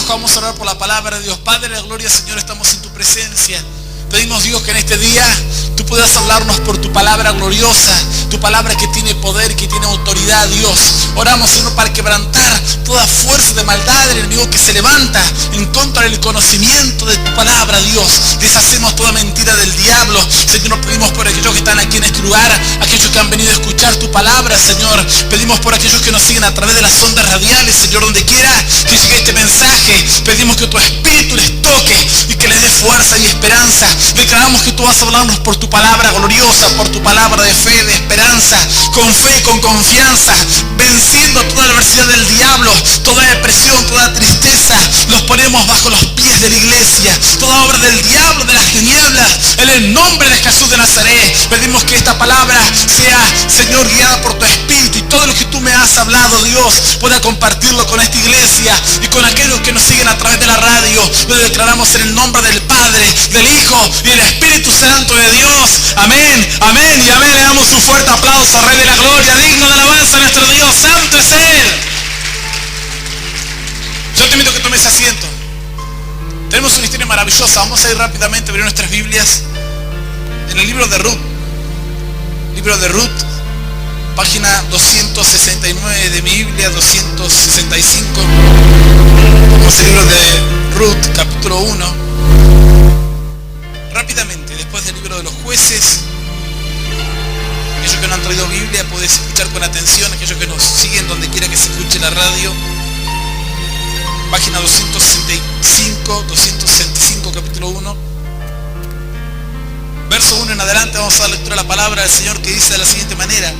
vamos a orar por la palabra de Dios. Padre de la gloria, Señor, estamos en tu presencia. Pedimos, Dios, que en este día tú puedas hablarnos por tu palabra gloriosa, tu palabra que tiene poder, que tiene autoridad, Dios. Oramos, Señor, para quebrantar toda fuerza de maldad del enemigo que se levanta en contra del conocimiento de tu palabra, Dios. Deshacemos toda mentira del diablo. Señor, nos pedimos por aquellos que están aquí en este lugar, aquellos que han venido a escuchar tu palabra, Señor. Pedimos por aquellos que nos siguen a través de las ondas radiales, Señor, donde quiera que llegue este mensaje. Pedimos que tu espíritu les toque y que les dé fuerza y esperanza. Declaramos que tú vas a hablarnos por tu palabra gloriosa, por tu palabra de fe, de esperanza, con fe, con confianza, venciendo toda la adversidad del diablo, toda depresión, toda tristeza. Los ponemos bajo los pies de la iglesia, toda obra del diablo, de las tinieblas, en el nombre de Jesús de Nazaret. Pedimos que esta palabra sea, Señor, guiada por tu espíritu, y todo lo que tú me has hablado, Dios, pueda compartirlo con esta iglesia y con aquellos que nos siguen a través de la radio. Lo declaramos en el nombre del Padre, del Hijo y del Espíritu Santo de Dios. Amén, amén y amén. Le damos un fuerte aplauso al Rey de la Gloria, digno de alabanza a nuestro Dios. Santo es Él. Yo te invito a que tomes asiento. Tenemos una historia maravillosa. Vamos a ir rápidamente a abrir nuestras Biblias en el libro de Ruth. Libro de Ruth, página 269 de mi Biblia, 265. Vamos al libro de Ruth, capítulo 1. Rápidamente, después del libro de los jueces. Aquellos que no han traído Biblia, podés escuchar con atención. Aquellos que nos siguen donde quiera que se escuche la radio. Página 265, capítulo 1. Verso 1 en adelante vamos a dar lectura a la palabra del Señor, que dice de la siguiente manera.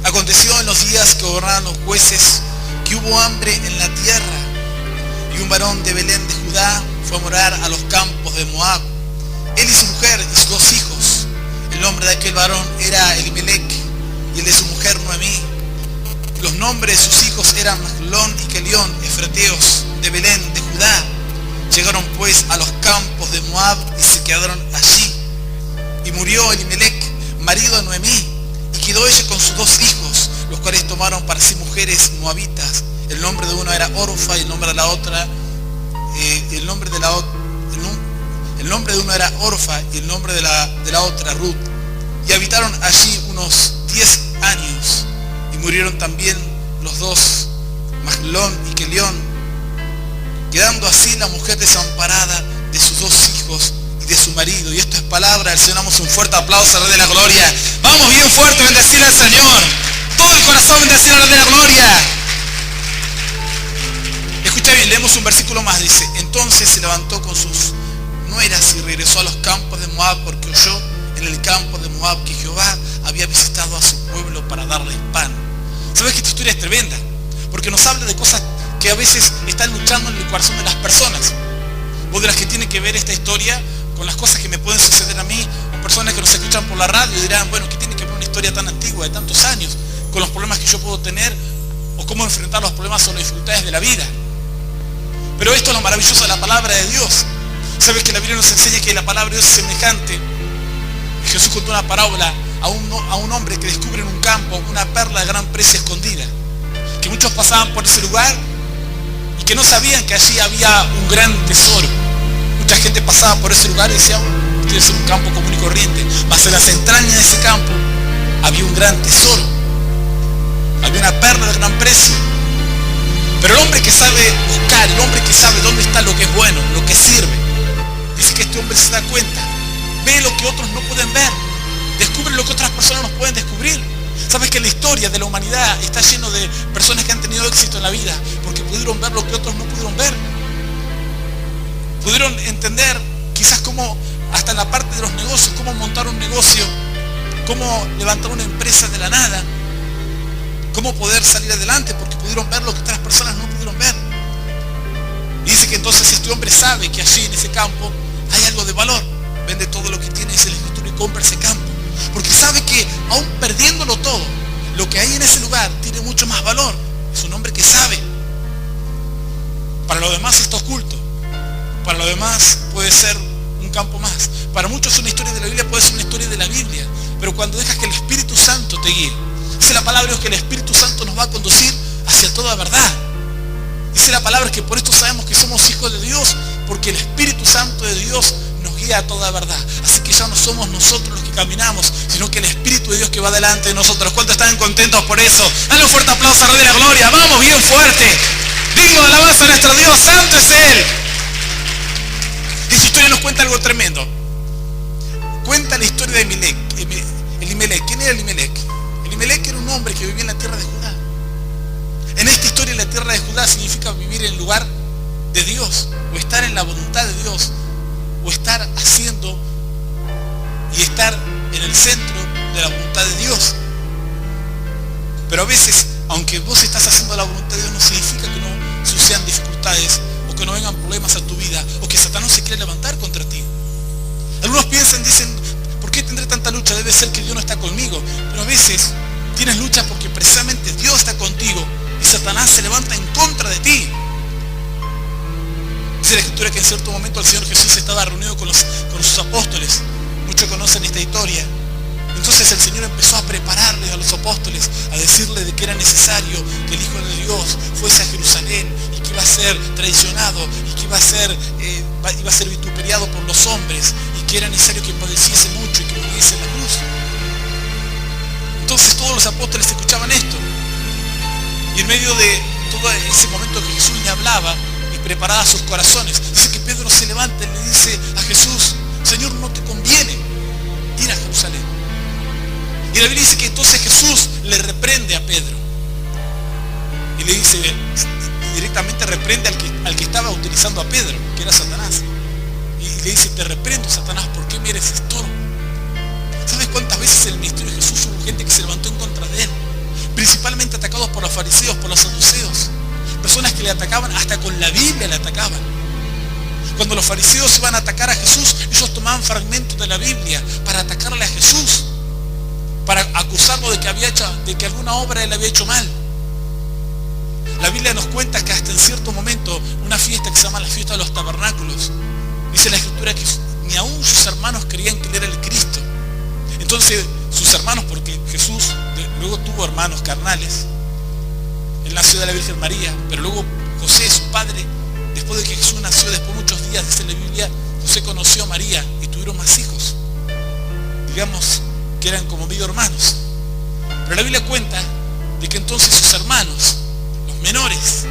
Aconteció en los días que gobernaban los jueces que hubo hambre en la tierra, y un varón de Belén de Judá fue a morar a los campos de Moab, él y su mujer y sus 2 hijos. El nombre de aquel varón era Elimelech, y el de su mujer Noemí. Y los nombres de sus hijos eran Mahlón y Kelión, efrateos de Belén de Judá. Llegaron pues a los campos de Moab y se quedaron allí. Y murió Elimelech, marido de Noemí, y quedó ella con sus 2 hijos, los cuales tomaron para sí mujeres moabitas. El nombre de uno era Orfa y el nombre de la otra, el nombre de uno era Orfa y el nombre de la otra Ruth. Y habitaron allí unos 10 años, y murieron también los 2, Mahlón y Kelión, quedando así la mujer desamparada de sus 2 hijos y de su marido. Y esto es palabra del Señor. Damos un fuerte aplauso al Rey de la Gloria. Vamos bien fuerte, bendecir al Señor. Todo el corazón bendecir al Rey de la Gloria. Escucha bien, leemos un versículo más. Dice: entonces se levantó con sus nueras y regresó a los campos de Moab, porque oyó en el campo de Moab que Jehová había visitado a su pueblo para darles pan. ¿Sabes que esta historia es tremenda? Porque nos habla de cosas que a veces están luchando en el corazón de las personas. Vos dirás que tiene que ver esta historia con las cosas que me pueden suceder a mí, o personas que nos escuchan por la radio dirán, bueno, ¿qué tiene que ver una historia tan antigua, de tantos años, con los problemas que yo puedo tener, o cómo enfrentar los problemas o las dificultades de la vida? Pero esto es lo maravilloso de la palabra de Dios. Sabes que la Biblia nos enseña que la palabra de Dios es semejante. Jesús contó una parábola a un hombre que descubre en un campo una perla de gran precio escondida, que muchos pasaban por ese lugar y que no sabían que allí había un gran tesoro. Mucha gente pasaba por ese lugar y decía, este es un campo común y corriente, mas en las entrañas de ese campo había un gran tesoro, había una perla de gran precio. Pero el hombre que sabe buscar, el hombre que sabe dónde está lo que es bueno, lo que sirve, dice que este hombre se da cuenta, ve lo que otros no pueden ver, descubre lo que otras personas no pueden descubrir. Sabes que la historia de la humanidad está lleno de personas que han tenido éxito en la vida porque pudieron ver lo que otros no pudieron ver. Pudieron entender quizás cómo, hasta en la parte de los negocios, cómo montar un negocio, cómo levantar una empresa de la nada, cómo poder salir adelante porque pudieron ver lo que otras personas no pudieron ver. Y dice que entonces este hombre sabe que allí en ese campo hay algo de valor. Vende todo lo que tiene, dice la Escritura, y compra ese campo. Porque sabe que aún perdiéndolo todo, lo que hay en ese lugar tiene mucho más valor. Es un hombre que sabe. Para lo demás está oculto. Para lo demás puede ser un campo más. Para muchos una historia de la Biblia puede ser una historia de la Biblia. Pero cuando dejas que el Espíritu Santo te guíe, dice la palabra de Dios que el Espíritu Santo nos va a conducir hacia toda verdad. Dice la palabra que por esto sabemos que somos hijos de Dios, porque el Espíritu Santo de Dios nos guía a toda verdad. Así que ya no somos nosotros los que caminamos, sino que el Espíritu de Dios que va delante de nosotros. ¿Cuántos están contentos por eso? Dale un fuerte aplauso al Rey de la Gloria. Vamos, bien fuerte. Digno de alabanza a nuestro Dios, santo es Él. Esta historia nos cuenta algo tremendo. Cuenta la historia de Elimelec. ¿Quién era Elimelec? Elimelec era un hombre que vivía en la tierra de Judá. En esta historia, la tierra de Judá significa vivir en el lugar de Dios, o estar en la voluntad de Dios, o estar haciendo y estar en el centro de la voluntad de Dios. Pero a veces, aunque vos estás haciendo la voluntad de Dios, no significa que no sucedan dificultades, o que no vengan problemas a tu vida, o que Satanás se quiera levantar contra ti. Algunos piensan, dicen, ¿por qué tendré tanta lucha? Debe ser que Dios no está conmigo. Pero a veces tienes lucha porque precisamente Dios está contigo y Satanás se levanta en contra de ti. Dice la Escritura que en cierto momento el Señor Jesús estaba reunido con sus apóstoles. Muchos conocen esta historia. Entonces el Señor empezó a prepararles a los apóstoles, a decirles de que era necesario que el Hijo de Dios fuese a Jerusalén y que iba a ser traicionado y que iba a ser vituperiado por los hombres y que era necesario que padeciese mucho y que muriese en la cruz. Entonces todos los apóstoles escuchaban esto. Y en medio de todo ese momento que Jesús le hablaba y preparaba sus corazones, dice que Pedro se levanta y le dice a Jesús: Señor, no te conviene ir a Jerusalén. Y la Biblia dice que entonces Jesús le reprende a Pedro. Y le dice, directamente reprende al que estaba utilizando a Pedro, que era Satanás. Y le dice, te reprendo, Satanás, ¿por qué me eres estorbo? ¿Sabes cuántas veces en el ministerio de Jesús hubo gente que se levantó en contra de él? Principalmente atacados por los fariseos, por los saduceos. Personas que le atacaban, hasta con la Biblia le atacaban. Cuando los fariseos iban a atacar a Jesús, ellos tomaban fragmentos de la Biblia para atacarle a Jesús, para acusarlo de que alguna obra él había hecho mal. La Biblia nos cuenta que hasta en cierto momento, una fiesta que se llama la fiesta de los tabernáculos, dice la Escritura que ni aún sus hermanos creían que él era el Cristo. Entonces sus hermanos, porque Jesús luego tuvo hermanos carnales, él nació de la Virgen María, pero luego José, su padre, después de que Jesús nació, después de muchos días, dice la Biblia, José conoció a María y tuvieron más hijos. Digamos que eran como medio hermanos. Pero la Biblia cuenta de que entonces sus hermanos, los menores,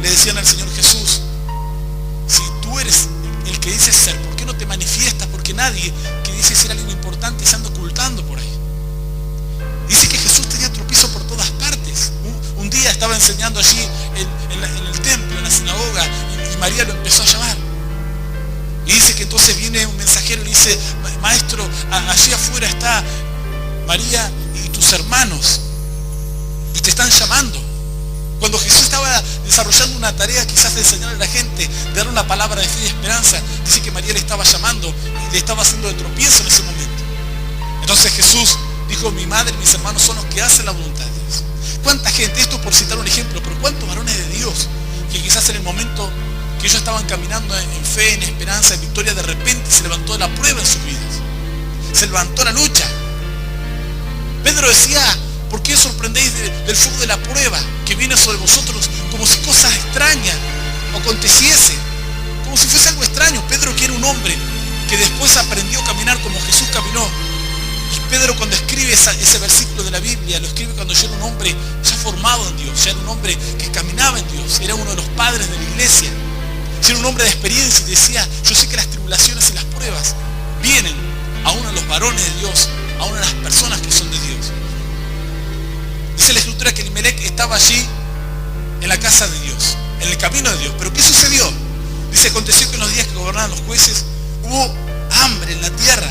le decían al Señor Jesús: si tú eres el que dices ser, ¿por qué no te manifiestas? Porque nadie que dice ser alguien importante se anda ocultando por ahí. Dice que Jesús tenía tropiezo por todas partes. Un día estaba enseñando allí en el templo, en la sinagoga, y María lo empezó a llamar. Y dice que entonces viene un mensajero y le dice: maestro, allí afuera está María y tus hermanos y te están llamando. Cuando Jesús estaba desarrollando una tarea quizás de enseñar a la gente, de dar una palabra de fe y de esperanza, dice que María le estaba llamando y le estaba haciendo de tropiezo en ese momento. Entonces Jesús dijo: mi madre y mis hermanos son los que hacen la voluntad de Dios. ¿Cuánta gente? Esto por citar un ejemplo, pero ¿cuántos varones de Dios que quizás en el momento que ellos estaban caminando en fe, en esperanza, en victoria, de repente se levantó la prueba en sus vidas? Se levantó la lucha. Pedro decía: ¿por qué os sorprendéis del fuego de la prueba que viene sobre vosotros como si cosas extrañas aconteciese? Como si fuese algo extraño. Pedro, que era un hombre que después aprendió a caminar como Jesús caminó. Y Pedro, cuando escribe ese versículo de la Biblia, lo escribe cuando ya era un hombre ya formado en Dios, ya era un hombre que caminaba en Dios, era uno de los padres de la iglesia, ya era un hombre de experiencia, y decía: yo sé que las tribulaciones y las pruebas vienen aún a los varones de Dios, aún a las personas que son de Dios. Dice la Escritura que Elimelec estaba allí en la casa de Dios, en el camino de Dios. ¿Pero qué sucedió? Dice: aconteció que en los días que gobernaban los jueces hubo hambre en la tierra,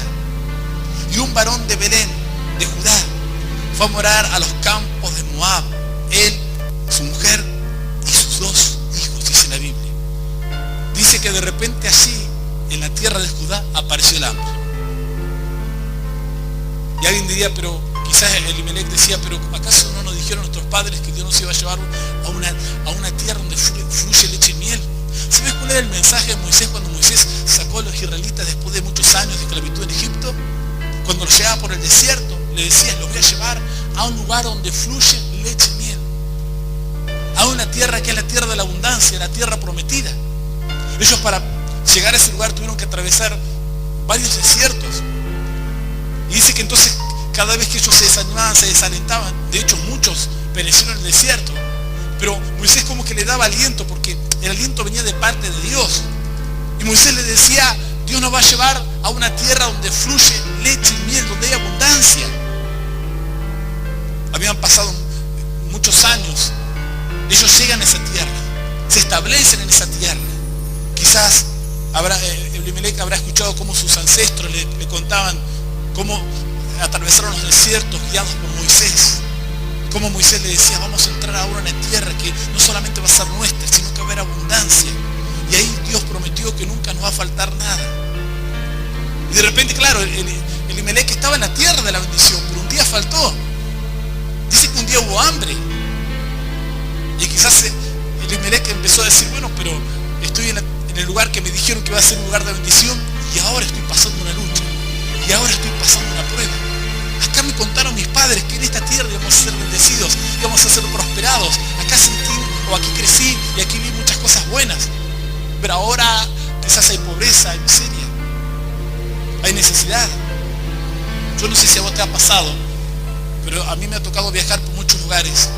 y un varón de Belén, de Judá, fue a morar a los campos de Moab, él, su mujer y sus 2 hijos, dice la Biblia. Dice que de repente allí, en la tierra de Judá, apareció el hambre. Y alguien diría, pero quizás Elimelec decía: pero ¿acaso no nos dijeron nuestros padres que Dios nos iba a llevar a una tierra donde fluye leche y miel? ¿Sabes cuál era el mensaje de Moisés cuando Moisés sacó a los israelitas después de muchos años de esclavitud en Egipto? Cuando los llevaba por el desierto, le decía: los voy a llevar a un lugar donde fluye leche y miel. a una tierra que es la tierra de la abundancia, la tierra prometida. Ellos para llegar a ese lugar tuvieron que atravesar varios desiertos. Y dice que entonces cada vez que ellos se desanimaban, se desalentaban. De hecho, muchos perecieron en el desierto. Pero Moisés como que le daba aliento, porque el aliento venía de parte de Dios. Y Moisés le decía, Dios nos va a llevar a una tierra donde fluye leche y miel, donde hay abundancia. Habían pasado muchos años. Ellos llegan a esa tierra, se establecen en esa tierra. Quizás Elimelec habrá escuchado cómo sus ancestros le contaban cómo atravesaron los desiertos guiados por Moisés. Cómo Moisés le decía, vamos a entrar ahora en una tierra que no solamente va a ser nuestra, sino que va a haber abundancia. Y ahí Dios prometió que nunca nos va a faltar nada. Y de repente, claro, Elimelec estaba en la tierra de la bendición, pero un día faltó. Dice que un día hubo hambre. Y quizás Elimelec empezó a decir, bueno, pero estoy en el lugar que me dijeron que iba a ser un lugar de bendición y ahora estoy pasando una lucha. Y ahora estoy pasando una prueba. Acá me contaron mis padres que en esta tierra íbamos a ser bendecidos, íbamos a ser prosperados. Acá sentí, o aquí crecí y aquí vi muchas cosas buenas. Pero ahora quizás hay pobreza, hay miseria, hay necesidad. Yo no sé si a vos te ha pasado, pero a mí me ha tocado viajar por muchos lugares.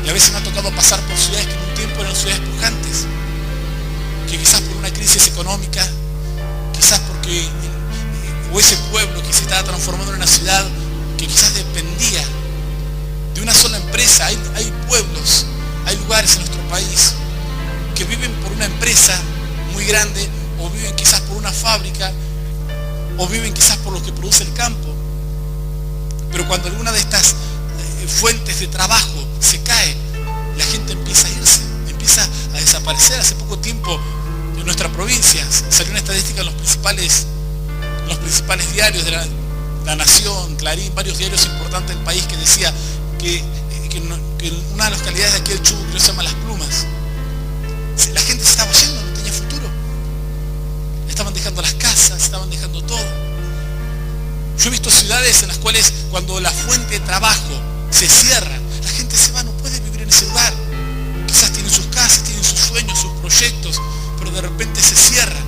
Y a veces me ha tocado pasar por ciudades que en un tiempo eran ciudades pujantes. Que quizás por una crisis económica, quizás porque o ese pueblo que se estaba transformando en una ciudad que quizás dependía de una sola empresa. Hay pueblos, hay lugares en nuestro país que viven por una empresa muy grande, o viven quizás por una fábrica, o viven quizás por lo que produce el campo. Pero cuando alguna de estas fuentes de trabajo se cae, la gente empieza a irse, empieza a desaparecer. Hace poco tiempo en nuestra provincia salió una estadística en los principales diarios de la Nación, Clarín, varios diarios importantes del país, que decía que en una de las localidades de aquí del Chubut, que se llama Las Plumas, la gente se estaba yendo, no tenía futuro. Estaban dejando las casas, estaban dejando todo. Yo he visto ciudades en las cuales cuando la fuente de trabajo se cierra, la gente se va, no puede vivir en ese lugar. Quizás tienen sus casas, tienen sus sueños, sus proyectos, pero de repente se cierra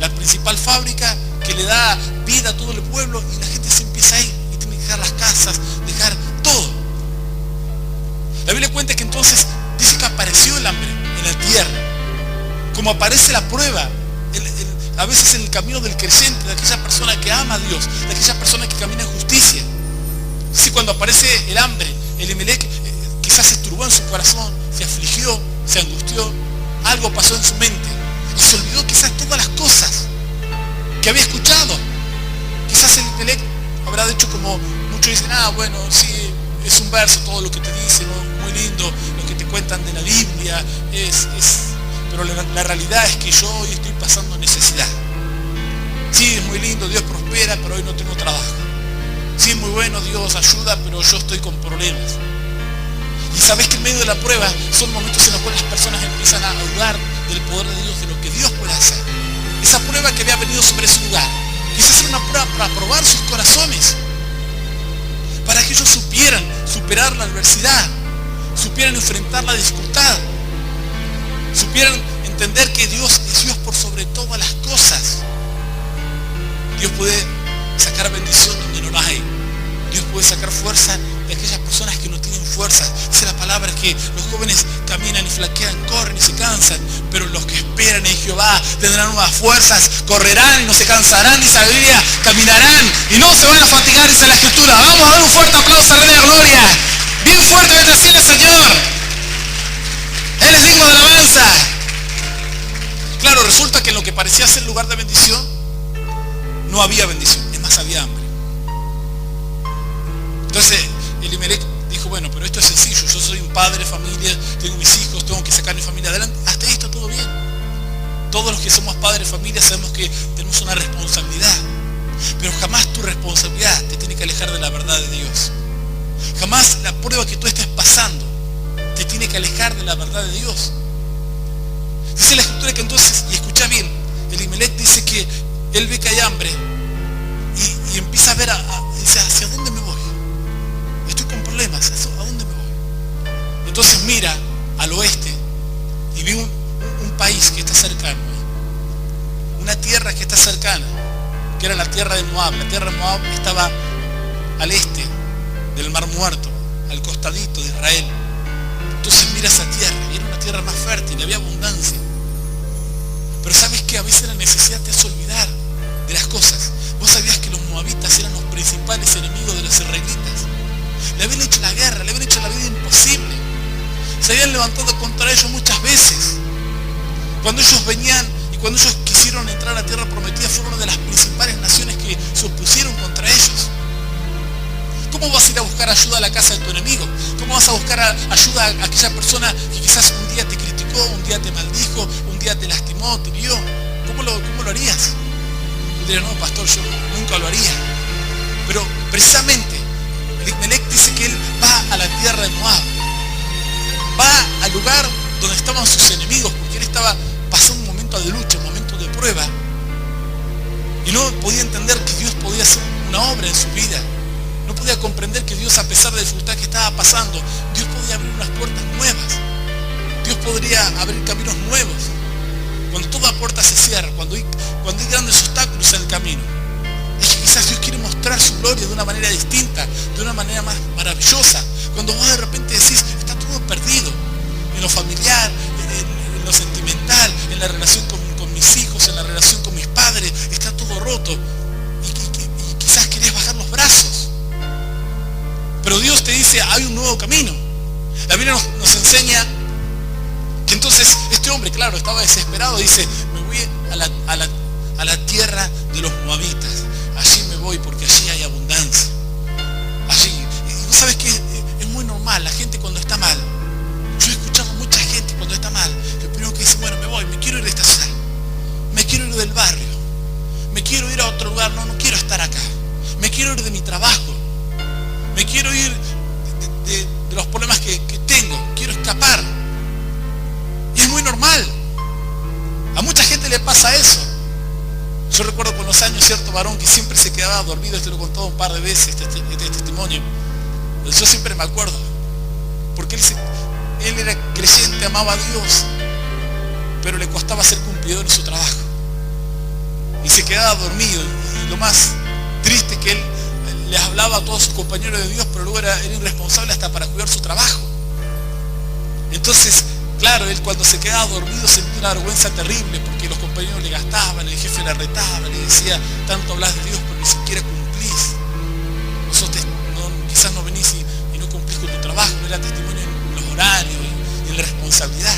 la principal fábrica que le da vida a todo el pueblo y la gente se empieza a ir y tiene que dejar las casas, dejar todo. La Biblia cuenta que entonces dice que apareció el hambre en la tierra, como aparece la prueba a veces en el camino del creyente, de aquella persona que ama a Dios, de aquella persona que camina en justicia. Sí, cuando aparece el hambre, Elimelec quizás se turbó en su corazón, se afligió, se angustió, algo pasó en su mente y se olvidó quizás todas las cosas que había escuchado. Quizás Elimelec habrá dicho, como muchos dicen, bueno, sí, es un verso todo lo que te dicen, ¿no? Muy lindo lo que te cuentan de la Biblia, pero la realidad es que yo hoy estoy pasando necesidad. Sí, es muy lindo, Dios prospera, pero hoy no tengo trabajo. Sí, muy bueno, Dios ayuda, pero yo estoy con problemas. Y sabes que en medio de la prueba son momentos en los cuales las personas empiezan a dudar del poder de Dios, de lo que Dios puede hacer. Esa prueba que había venido sobre ese lugar, quizás era una prueba para probar sus corazones, para que ellos supieran superar la adversidad, supieran enfrentar la dificultad, supieran entender que Dios es Dios por sobre todas las cosas. Dios puede sacar bendición donde no la hay. Dios puede sacar fuerza de aquellas personas que no tienen fuerza. Dice la palabra que los jóvenes caminan y flaquean, corren y se cansan, pero los que esperan en Jehová tendrán nuevas fuerzas, correrán y no se cansarán ni sabiduría, caminarán y no se van a fatigar, dice la Escritura. Vamos a dar un fuerte aplauso al Rey de la Gloria. Bien fuerte, bendecir al Señor. Él es digno de alabanza. Claro, resulta que en lo que parecía ser lugar de bendición, no había bendición, es más, había hambre. Entonces Elimelec dijo, bueno, pero esto es sencillo, yo soy un padre de familia, tengo mis hijos, tengo que sacar mi familia adelante, hasta ahí está todo bien. Todos los que somos padres de familia sabemos que tenemos una responsabilidad, pero jamás tu responsabilidad te tiene que alejar de la verdad de Dios. Jamás la prueba que tú estés pasando te tiene que alejar de la verdad de Dios. Dice la Escritura que entonces, y escucha bien, Elimelec dice que él ve que hay hambre y empieza a ver, dice, ¿hacia dónde me voy? Estoy con problemas, ¿a dónde me voy? Entonces mira está cercana, que era la tierra de Moab. La tierra de Moab estaba al este del Mar Muerto, al costadito de Israel. Entonces mira esa tierra, y era una tierra más fértil, había abundancia. Pero ¿sabes qué? A veces la necesidad te hace olvidar de las cosas. Vos sabías que los moabitas eran los principales enemigos de los israelitas. Le habían hecho la guerra, le habían hecho la vida imposible. Se habían levantado contra ellos muchas veces. Cuando ellos venían y cuando ellos quisieron entrar a la tierra prometida, fueron una de las principales naciones que se opusieron contra ellos. ¿Cómo vas a ir a buscar ayuda a la casa de tu enemigo? ¿Cómo vas a buscar ayuda a aquella persona que quizás un día te criticó, un día te maldijo, un día te lastimó, te hirió? ¿Cómo lo harías? Yo diría, no, pastor, yo nunca lo haría. Pero precisamente, Elimelech dice que él va a la tierra de Moab. Va al lugar donde estaban sus enemigos, porque él estaba pasando un momento de lucha, un momento de prueba. Y no podía entender que Dios podía hacer una obra en su vida. No podía comprender que Dios, a pesar de la dificultad que estaba pasando, Dios podía abrir unas puertas nuevas. Dios podría abrir caminos nuevos. Cuando toda puerta se cierra, cuando hay grandes obstáculos en el camino, es que quizás Dios quiere mostrar su gloria de una manera distinta, de una manera más maravillosa. Cuando vos de repente decís, está todo perdido, en lo familiar, en lo sentimental, en la relación con mis hijos, en la relación con mis padres, está todo roto. Y quizás querés bajar los brazos. Pero Dios te dice, hay un nuevo camino. La Biblia nos enseña que entonces este hombre, claro, estaba desesperado, dice, me voy a la tierra de los moabitas. Allí me voy porque allí hay abundancia. Allí. Y sabes que es muy normal, la gente cuando está mal. Yo he escuchado a mucha gente cuando está mal, que primero que dice, bueno, me voy, me quiero ir de esta ciudad. Me quiero ir del barrio. Me quiero ir a otro lugar, no quiero estar acá. Me quiero ir de mi trabajo. Me quiero ir de los problemas que tengo. Quiero escapar. Y es muy normal. A mucha gente le pasa eso. Yo recuerdo con los años cierto varón que siempre se quedaba dormido. Este lo he contado un par de veces, este testimonio. Yo siempre me acuerdo. Porque él era creyente, amaba a Dios, pero le costaba ser cumplidor en su trabajo. Y se quedaba dormido. Y lo más triste que él les hablaba a todos sus compañeros de Dios, pero luego era irresponsable hasta para cuidar su trabajo. Entonces, claro, él cuando se quedaba dormido sentía una vergüenza terrible, porque los compañeros le gastaban, el jefe le retaba, le decía, tanto hablas de Dios, pero ni siquiera cumplís. Nosotros quizás no venís y no cumplís con tu trabajo, no era testimonio en los horarios y en la responsabilidad.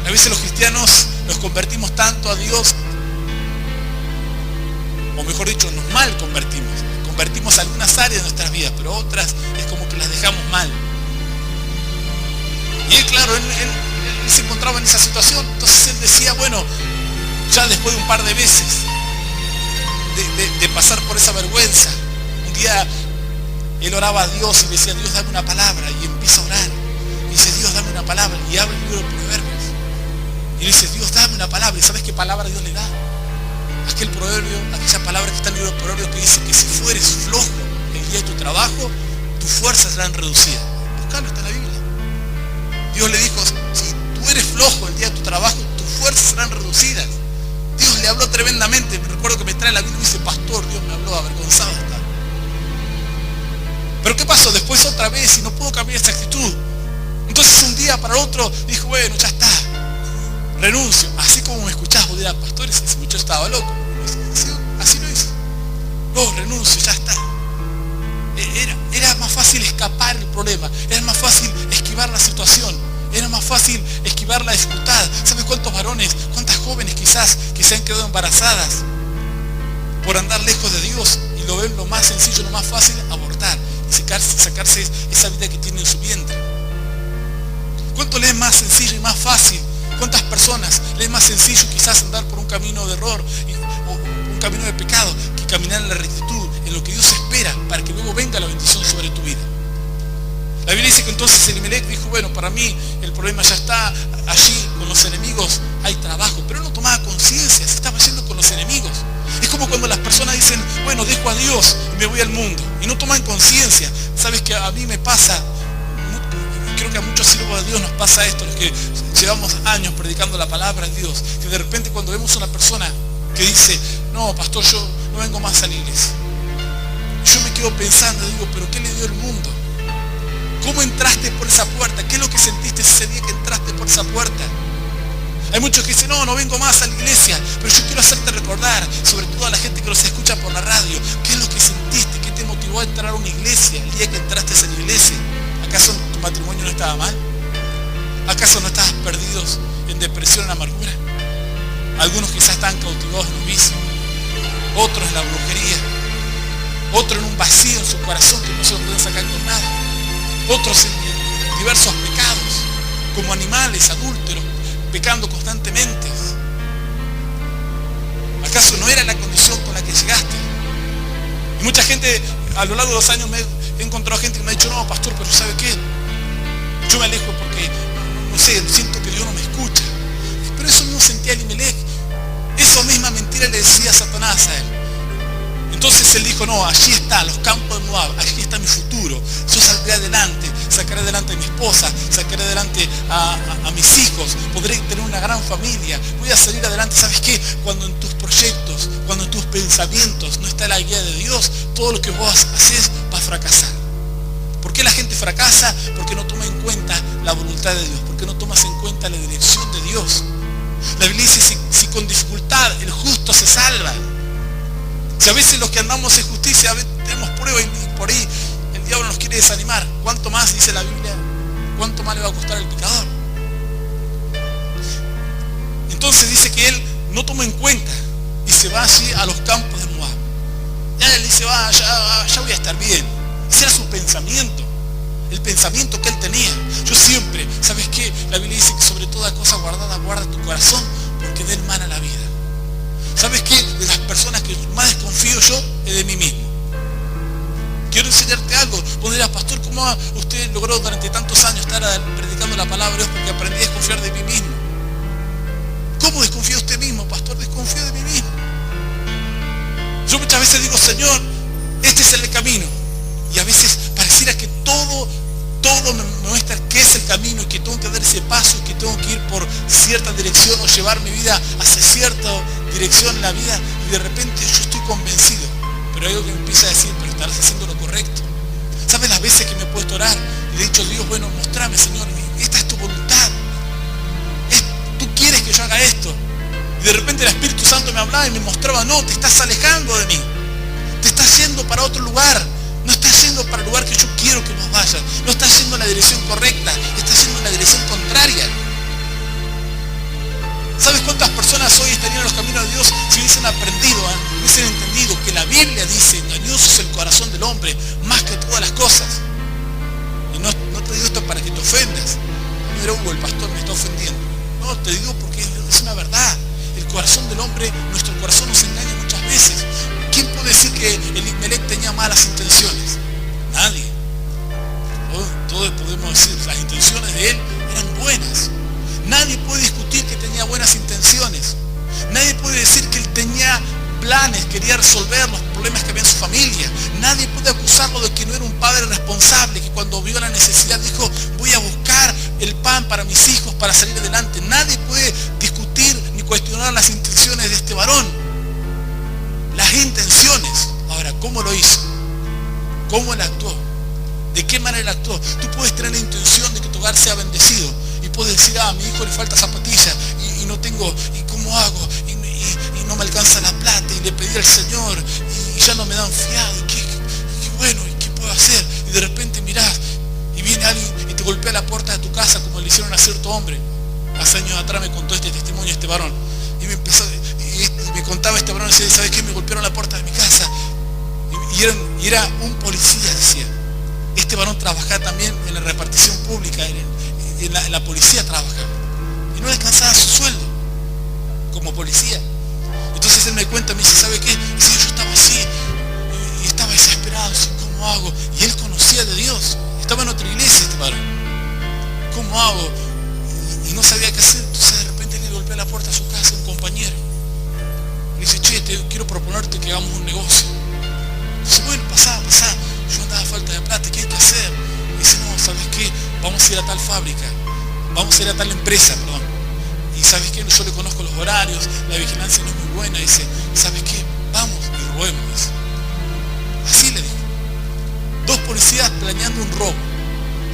A veces los cristianos nos convertimos tanto a Dios, o mejor dicho, nos mal convertimos algunas áreas de nuestras vidas, pero otras es como que las dejamos mal. Y él, claro, él se encontraba en esa situación, entonces él decía, bueno, ya después de un par de veces de pasar por esa vergüenza, un día él oraba a Dios y decía, Dios, dame una palabra, y empieza a orar, y dice, Dios, dame una palabra, y abre el libro de Proverbios, y dice, Dios, dame una palabra, y ¿sabes qué palabra Dios le da? Aquel proverbio, aquella palabra que está en el libro de Proverbios que dice que si fueres flojo el día de tu trabajo, tus fuerzas serán reducidas. Buscalo, está en la Biblia. Dios le dijo, si tú eres flojo el día de tu trabajo, tus fuerzas serán reducidas. Dios le habló tremendamente. Me recuerdo que me trae la Biblia y dice, pastor, Dios me habló, avergonzado está. Pero ¿qué pasó? Después otra vez y no puedo cambiar esa actitud. Entonces un día para otro dijo, bueno, ya está, renuncio. Así como me escuchás, vos dirás, pastor, ese muchacho estaba loco. Así lo hizo. No, renuncio, ya está. Era más fácil escapar el problema, era más fácil esquivar la situación, era más fácil esquivar la dificultad. ¿Sabes cuántos varones, cuántas jóvenes quizás que se han quedado embarazadas por andar lejos de Dios y lo ven lo más sencillo, lo más fácil, abortar y sacarse esa vida que tiene en su vientre? ¿Cuánto le es más sencillo y más fácil? ¿Cuántas personas le es más sencillo quizás andar por un camino de error o un camino de pecado que caminar en la rectitud, en lo que Dios espera para que luego venga la bendición sobre tu vida? La Biblia dice que entonces Elimelech dijo, bueno, para mí el problema ya está, allí con los enemigos hay trabajo, pero él no tomaba conciencia, se estaba yendo con los enemigos. Es como cuando las personas dicen, bueno, dejo a Dios y me voy al mundo, y no toman conciencia. ¿Sabes que a mí me pasa? Creo que a muchos siervos de Dios nos pasa esto, los que llevamos años predicando la palabra de Dios, que de repente cuando vemos a una persona que dice, no, pastor, yo no vengo más a la iglesia. Yo me quedo pensando, digo, pero ¿qué le dio el mundo? ¿Cómo entraste por esa puerta? ¿Qué es lo que sentiste ese día que entraste por esa puerta? Hay muchos que dicen, no, no vengo más a la iglesia, pero yo quiero hacerte recordar, sobre todo a la gente que nos escucha por la radio, ¿qué es lo que sentiste? ¿Qué te motivó a entrar a una iglesia el día que entraste a la iglesia? ¿Acaso tu matrimonio no estaba mal? ¿Acaso no estabas perdidos en depresión, en amargura? Algunos quizás estaban cautivados en un vicio, otros en la brujería, otros en un vacío en su corazón que no se lo pueden sacar con nada, otros en diversos pecados, como animales, adúlteros, pecando constantemente. ¿Acaso no era la condición con la que llegaste? Y mucha gente a lo largo de los años he encontrado gente que me ha dicho, no, pastor, pero ¿sabe qué? Yo me alejo porque, no sé, siento que Dios no me escucha. Pero eso mismo sentía Elimelech. Esa misma mentira le decía Satanás a él. Entonces él dijo, no, allí está, los campos de Moab, allí está mi futuro. Yo saldré adelante, sacaré adelante a mi esposa, sacaré adelante a mis hijos, podré tener una gran familia, voy a salir adelante. ¿Sabes qué? Cuando en tus proyectos, cuando en tus pensamientos no está la guía de Dios, todo lo que vos haces va a fracasar. ¿Por qué la gente fracasa? Porque no toma en cuenta la voluntad de Dios, porque no tomas en cuenta la dirección de Dios. La Biblia dice, si con dificultad el justo se salva. Si a veces los que andamos en justicia, a veces tenemos pruebas y por ahí el diablo nos quiere desanimar. ¿Cuánto más, dice la Biblia, cuánto más le va a costar al pecador? Entonces dice que él no toma en cuenta y se va así a los campos de Moab. Ya él dice, ya voy a estar bien. Ese era su pensamiento, el pensamiento que él tenía. Yo siempre, ¿sabes qué? La Biblia dice que sobre toda cosa guardada, guarda tu corazón, porque de él mana la vida. ¿Sabes qué? De las personas que más desconfío yo es de mí mismo. Quiero enseñarte algo. Vos dirás, pastor, ¿cómo usted logró durante tantos años estar predicando la palabra de Dios? Porque aprendí a desconfiar de mí mismo. ¿Cómo desconfía usted mismo, pastor? Desconfío de mí mismo. Yo muchas veces digo, Señor, este es el camino. Y a veces pareciera que todo me muestra qué es el camino y que tengo que dar ese paso y que tengo que ir por cierta dirección o llevar mi vida hacia cierta dirección en la vida, y de repente yo estoy convencido, pero hay algo que me empieza a decir, pero estarás haciendo lo correcto. ¿Sabes las veces que me he puesto a orar y le he dicho a Dios, bueno, mostrame, Señor, esta es tu voluntad, tú quieres que yo haga esto? Y de repente el Espíritu Santo me hablaba y me mostraba, no, te estás alejando de mí, te estás yendo para otro lugar. No estás yendo para el lugar que yo quiero que vos vayas. No estás yendo en la dirección correcta. Estás yendo en la dirección contraria. ¿Sabes cuántas personas hoy estarían en los caminos de Dios si hubiesen aprendido, hubiesen entendido que la Biblia dice, engañoso es el corazón del hombre más que todas las cosas? Y no te digo esto para que te ofendas. Mira, Hugo, el pastor me está ofendiendo. No, te digo porque es una verdad. El corazón del hombre, nuestro corazón nos engaña muchas veces. ¿Quién puede decir que Elimelech tenía malas intenciones? Nadie. Todos podemos decir, las intenciones de él eran buenas. Nadie puede discutir que tenía buenas intenciones. Nadie puede decir que él tenía planes, quería resolver los problemas que había en su familia. Nadie puede acusarlo de que no era un padre responsable, que cuando vio la necesidad dijo, voy a buscar el pan para mis hijos para salir adelante. Nadie puede discutir ni cuestionar las intenciones de este varón. Las intenciones. Ahora, ¿cómo lo hizo? ¿Cómo él actuó? ¿De qué manera actuó? Tú puedes tener la intención de que tu hogar sea bendecido y puedes decir, a mi hijo le falta zapatilla y no tengo, ¿y cómo hago? Y no me alcanza la plata y le pedí al Señor y ya no me dan fiado. ¿Y qué bueno? ¿Y qué puedo hacer? Y de repente mirás y viene alguien y te golpea la puerta de tu casa como le hicieron a cierto hombre. Hace años atrás me contó este testimonio este varón. Y me contaba este varón y decía, ¿sabes qué? Me golpearon la puerta de mi casa. Y era un policía, decía. Este varón trabajaba también en la repartición pública, en la policía trabajaba. Y no le alcanzaba su sueldo como policía. Entonces él me cuenta, me dice, ¿sabe qué? Sí, yo estaba así y estaba desesperado, ¿cómo hago? Y él conocía de Dios. Estaba en otra iglesia este varón. ¿Cómo hago? Y no sabía qué hacer. Entonces de repente le golpea la puerta a su casa un compañero. Le dice, che, quiero proponerte que hagamos un negocio. Dice, bueno, pasá. Yo andaba a falta de plata, ¿qué hay que hacer? Y dice, no, ¿sabes qué? Vamos a ir a tal fábrica, vamos a ir a tal empresa, perdón. Y ¿sabes qué? Yo le conozco los horarios, la vigilancia no es muy buena. Dice, ¿sabes qué? Vamos y robemos. Dice. Así le dijo. 2 policías planeando un robo.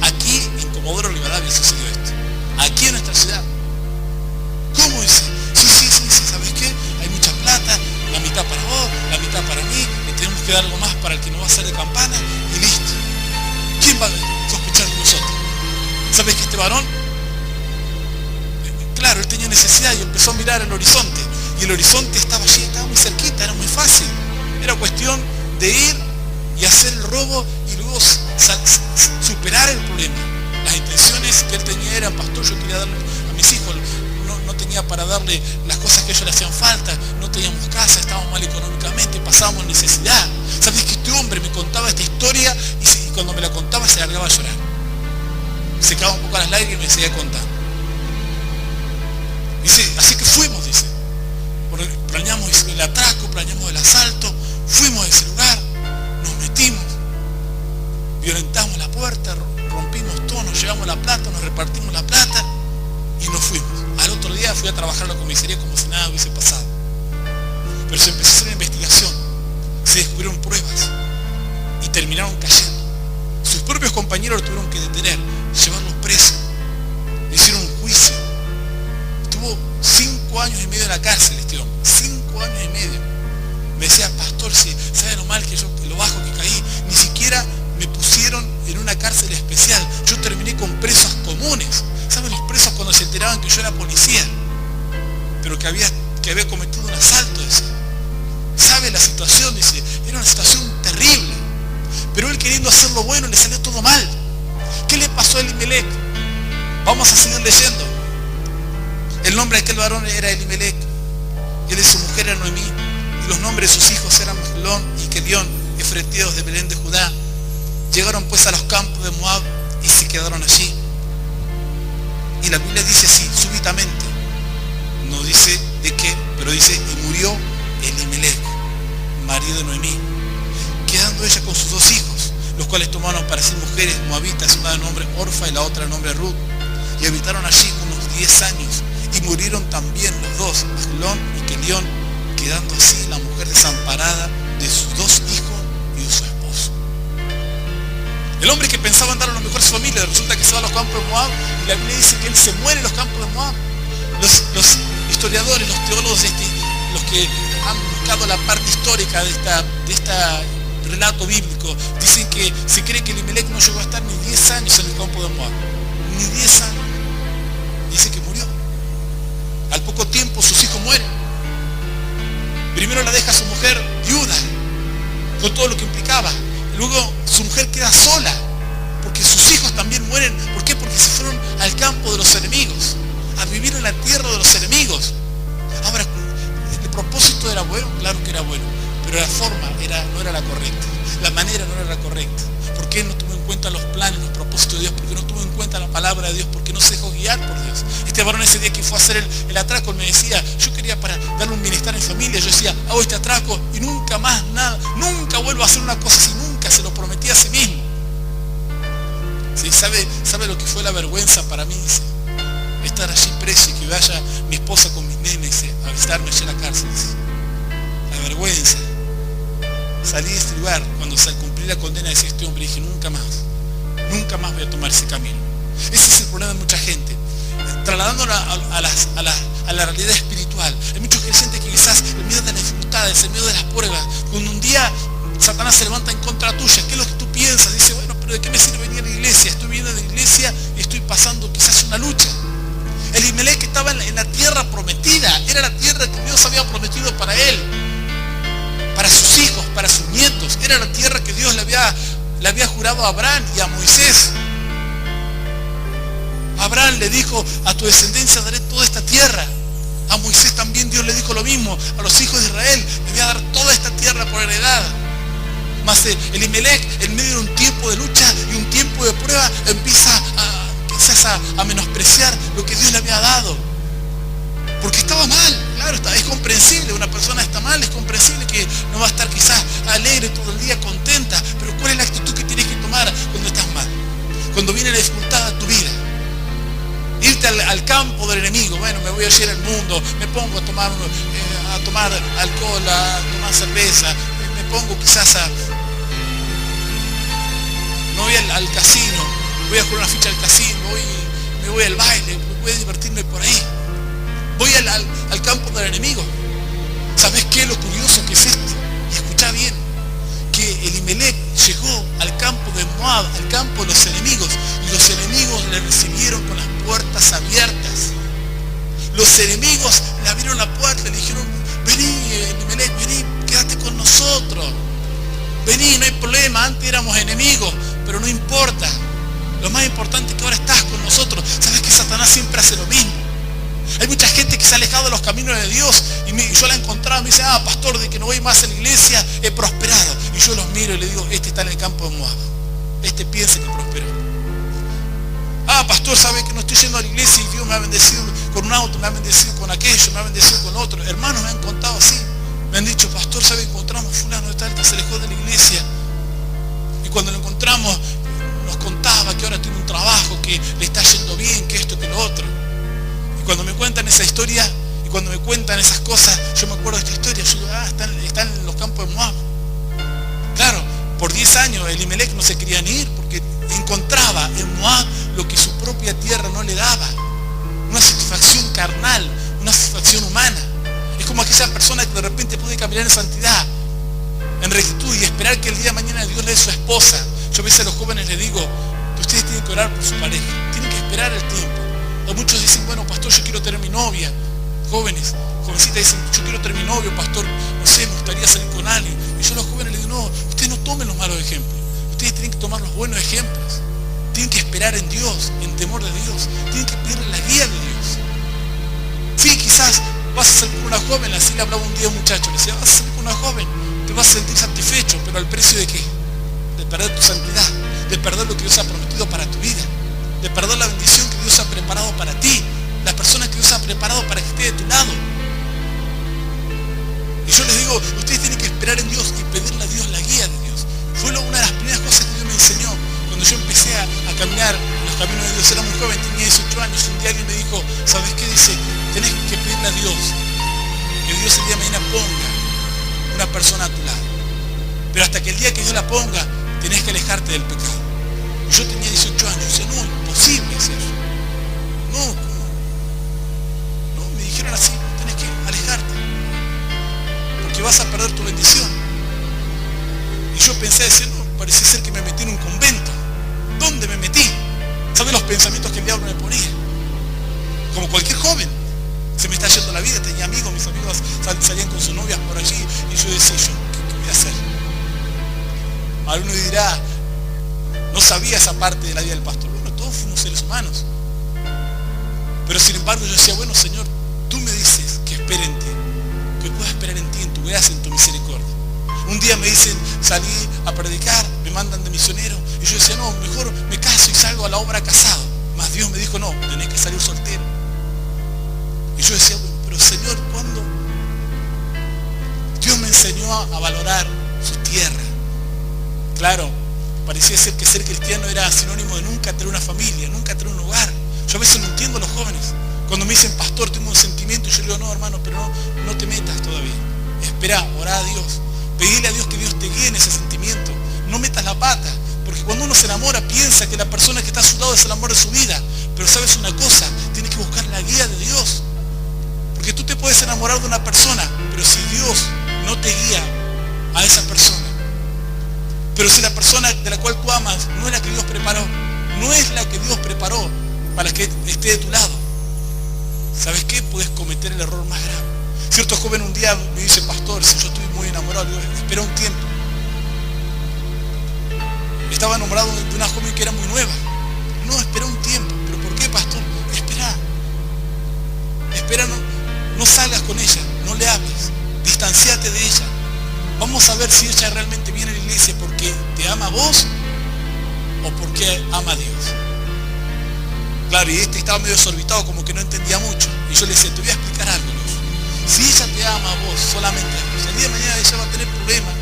Aquí en Comodoro Rivadavia sucedió esto. Aquí en nuestra ciudad. ¿Cómo? Dice, sí, ¿sabes qué? Hay mucha plata, la mitad para vos, la mitad para mí, le tenemos que dar algo más para el que no va a hacer de campana y listo. ¿Quién va a sospechar de nosotros? ¿Sabes que este varón? Claro, él tenía necesidad y empezó a mirar el horizonte. Y el horizonte estaba allí, estaba muy cerquita, era muy fácil. Era cuestión de ir y hacer el robo y luego superar el problema. Las intenciones que él tenía eran, pastor, yo quería darle a mis hijos, no tenía para darle las cosas que a ellos le hacían falta, no teníamos casa, estábamos mal económicamente, pasábamos necesidad. ¿Sabes que este hombre me contaba esta historia y cuando me la contaba se largaba a llorar? Secaba un poco las lágrimas y me seguía contando. Dice, así que fuimos, dice. Planeamos el atraco, planeamos el asalto, fuimos a ese lugar, nos metimos, violentamos la puerta, rompimos todo, nos llevamos la plata, nos repartimos la plata y nos fuimos. Al otro día fui a trabajar a la comisaría como si nada hubiese pasado. Pero se empezó a hacer una investigación, se descubrieron pruebas y terminaron cayendo. Sus propios compañeros lo tuvieron que detener, llevarlos presos, le hicieron un juicio. Estuvo 5 años y medio en la cárcel este hombre, 5 años y medio. Me decía, pastor, si sabe lo mal que yo, lo bajo que caí, ni siquiera me pusieron en una cárcel especial. Yo terminé con presos comunes. ¿Saben los presos cuando se enteraban que yo era policía? Pero que había cometido un asalto, dice. ¿Sabe la situación? Dice, era una situación terrible. Pero él queriendo hacer lo bueno le salió todo mal. ¿Qué le pasó a Elimelec? Vamos a seguir leyendo. El nombre de aquel varón era Elimelec. Y de su mujer era Noemí. Y los nombres de sus hijos eran Mahlón y Kelión, efreteos de Belén de Judá. Llegaron pues a los campos de Moab y se quedaron allí. Y la Biblia dice así, súbitamente. No dice de qué, pero dice, y murió Elimelec, marido de Noemí, quedando ella con sus 2 hijos, los cuales tomaron para sí mujeres moabitas, una de nombre Orfa y la otra de nombre Ruth, y habitaron allí unos 10 años, y murieron también los 2, Mahlón y Kelión, quedando así la mujer desamparada de sus 2 hijos y de su esposo. El hombre que pensaba andar a lo mejor su familia, resulta que se va a los campos de Moab, y la Biblia dice que él se muere en los campos de Moab. Los historiadores, los teólogos, los que han buscado la parte histórica de este relato bíblico, dicen que se cree que Elimelec no llegó a estar ni 10 años en el campo de Moab. Ni 10 años. Dice que murió. Al poco tiempo sus hijos mueren. Primero la deja su mujer viuda, con todo lo que implicaba. Luego su mujer queda sola, porque sus hijos también mueren. ¿Por qué? Porque se fueron al campo de los enemigos, a vivir en la tierra de los enemigos. Ahora, ¿el propósito era bueno? Claro que era bueno, pero la forma no era la correcta, la manera no era la correcta. ¿Por qué no tuvo en cuenta los planes, los propósitos de Dios? ¿Por qué no tuvo en cuenta la palabra de Dios? ¿Por qué no se dejó guiar por Dios? Este varón ese día que fue a hacer el atraco, él me decía, yo quería para darle un bienestar en familia, yo decía, hago este atraco y nunca más nada, nunca vuelvo a hacer una cosa así, nunca, se lo prometí a sí mismo. ¿Sí? ¿Sabe lo que fue la vergüenza para mí? Dice, estar allí preso y que vaya mi esposa con mis nenes a visitarme allí en la cárcel. Dice. La vergüenza. Salí de este lugar cuando cumplí la condena de este hombre y dije, nunca más voy a tomar ese camino. Ese es el problema de mucha gente. Trasladándola a la realidad espiritual. Hay muchos creyentes que quizás el miedo de las dificultades, el miedo de las pruebas, cuando un día Satanás se levanta en contra tuya, ¿qué es lo que tú piensas? Dice, bueno, pero ¿de qué me sirve venir a la iglesia? Estoy viniendo de la iglesia y estoy pasando quizás una lucha. Elimelec estaba en la tierra prometida, era la tierra que Dios había prometido para él, para sus hijos, para sus nietos. Era la tierra que Dios le había jurado a Abraham y a Moisés. Abraham le dijo, a tu descendencia daré toda esta tierra. A Moisés también Dios le dijo lo mismo, a los hijos de Israel, le voy a dar toda esta tierra por heredad. Mas Elimelec, en medio de un tiempo de lucha y un tiempo de prueba, empieza a menospreciar lo que Dios le había dado. Porque estaba mal, claro, es comprensible, una persona está mal, es comprensible que no va a estar quizás alegre todo el día, contenta, pero ¿cuál es la actitud que tienes que tomar cuando estás mal? Cuando viene la dificultad a tu vida. Ir irte al campo del enemigo. Bueno, me voy a ir al mundo, me pongo a tomar alcohol, a tomar cerveza, me pongo quizás no voy al casino, voy a jugar una ficha al casino, me voy al baile, voy a divertirme por ahí. Voy al campo del enemigo. ¿Sabes qué? Lo curioso que es esto. Y escucha bien, que Elimelec llegó al campo de Moab, al campo de los enemigos, y los enemigos le recibieron con las puertas abiertas. Los enemigos le abrieron la puerta y le dijeron, vení Elimelec, vení, quédate con nosotros. Vení, no hay problema, antes éramos enemigos, pero no importa. Lo más importante es que ahora estás con nosotros. ¿Sabes que Satanás siempre hace lo mismo? Hay mucha gente que se ha alejado de los caminos de Dios y yo la he encontrado y me dice, pastor, de que no voy más a la iglesia, he prosperado. Y yo los miro y le digo, este está en el campo de Moab. Este piensa que prosperó. Pastor, sabe que no estoy yendo a la iglesia y Dios me ha bendecido con un auto, me ha bendecido con aquello, me ha bendecido con otro. Hermanos me han contado así. Me han dicho, pastor, sabe, encontramos fulano de tal que se alejó de la iglesia. Y cuando lo encontramos, nos contaba que ahora tiene un trabajo, que le está yendo bien, que esto, que lo otro. Cuando me cuentan esa historia y cuando me cuentan esas cosas, yo me acuerdo de esta historia. Yo digo, están en los campos de Moab. Claro, por 10 años Elimelec no se quería ni ir porque encontraba en Moab lo que su propia tierra no le daba. Una satisfacción carnal, una satisfacción humana. Es como aquella persona que de repente puede caminar en santidad, en rectitud y esperar que el día de mañana Dios le dé su esposa. Yo a veces a los jóvenes les digo que ustedes tienen que orar por su pareja, tienen que esperar el tiempo. O muchos dicen, bueno, pastor, yo quiero tener mi novia. Jovencitas dicen, yo quiero tener mi novio, pastor, no sé, me gustaría salir con alguien. Y yo a los jóvenes les digo, no, ustedes no tomen los malos ejemplos. Ustedes tienen que tomar los buenos ejemplos. Tienen que esperar en Dios, en temor de Dios. Tienen que pedirle la guía de Dios. Sí, quizás vas a salir con una joven, así le hablaba un día a un muchacho, le decía, vas a salir con una joven, te vas a sentir satisfecho, pero ¿al precio de qué? De perder tu santidad, de perder lo que Dios ha prometido para tu vida, de perder la bendición que Dios ha preparado para ti, la persona que Dios ha preparado para que esté de tu lado. Y yo les digo, ustedes tienen que esperar en Dios y pedirle a Dios la guía de Dios. Fue una de las primeras cosas que Dios me enseñó cuando yo empecé a caminar en los caminos de Dios. Era muy joven, tenía 18 años, un día alguien me dijo, ¿sabes qué? Dice, tenés que pedirle a Dios que Dios el día de mañana ponga una persona a tu lado. Pero hasta que el día que Dios la ponga, tenés que alejarte del pecado. Yo tenía 18 años, y decía, no, imposible hacer. No, me dijeron así, tenés que alejarte, porque vas a perder tu bendición. Y yo pensé, decir, no, parecía ser que me metí en un convento. ¿Dónde me metí? ¿Sabes los pensamientos que el diablo me ponía? Como cualquier joven, se me está yendo la vida, tenía amigos, mis amigos salían con sus novias por allí, y yo decía, ¿qué voy a hacer? Alguno dirá, no sabía esa parte de la vida del pastor. Bueno, todos fuimos seres humanos. Pero sin embargo yo decía, bueno, Señor, tú me dices que espere en ti, que pueda esperar en ti, en tu gracia, en tu misericordia. Un día me dicen, salí a predicar, me mandan de misionero, y yo decía, no, mejor me caso y salgo a la obra casado. Mas Dios me dijo, no, tenés que salir soltero. Y yo decía, bueno, pero Señor, ¿cuándo? Dios me enseñó a valorar su tierra. Claro, parecía ser que ser cristiano era sinónimo de nunca tener una familia, nunca tener un hogar. Yo a veces no entiendo a los jóvenes. Cuando me dicen, pastor, tengo un sentimiento, y yo digo, no, hermano, pero no te metas todavía. Espera, orá a Dios. Pedile a Dios que Dios te guíe en ese sentimiento. No metas la pata, porque cuando uno se enamora piensa que la persona que está a su lado es el amor de su vida. Pero sabes una cosa, tienes que buscar la guía de Dios. Porque tú te puedes enamorar de una persona, pero si Dios no te guía a esa persona, pero si la persona de la cual tú amas no es la que Dios preparó, no es la que Dios preparó para que esté de tu lado, ¿sabes qué? Puedes cometer el error más grave. Cierto joven un día me dice, pastor, si yo estoy muy enamorado, digo, espera un tiempo. Estaba enamorado de una joven que era muy nueva. No, espera un tiempo. ¿Pero por qué, pastor? Espera, no salgas con ella, no le hables, distanciate de ella. Vamos a ver si ella realmente viene a la iglesia porque te ama a vos o porque ama a Dios. Claro, y estaba medio desorbitado, como que no entendía mucho. Y yo le decía, te voy a explicar algo, Luis. Si ella te ama a vos, solamente a vos, el día de mañana ella va a tener problemas.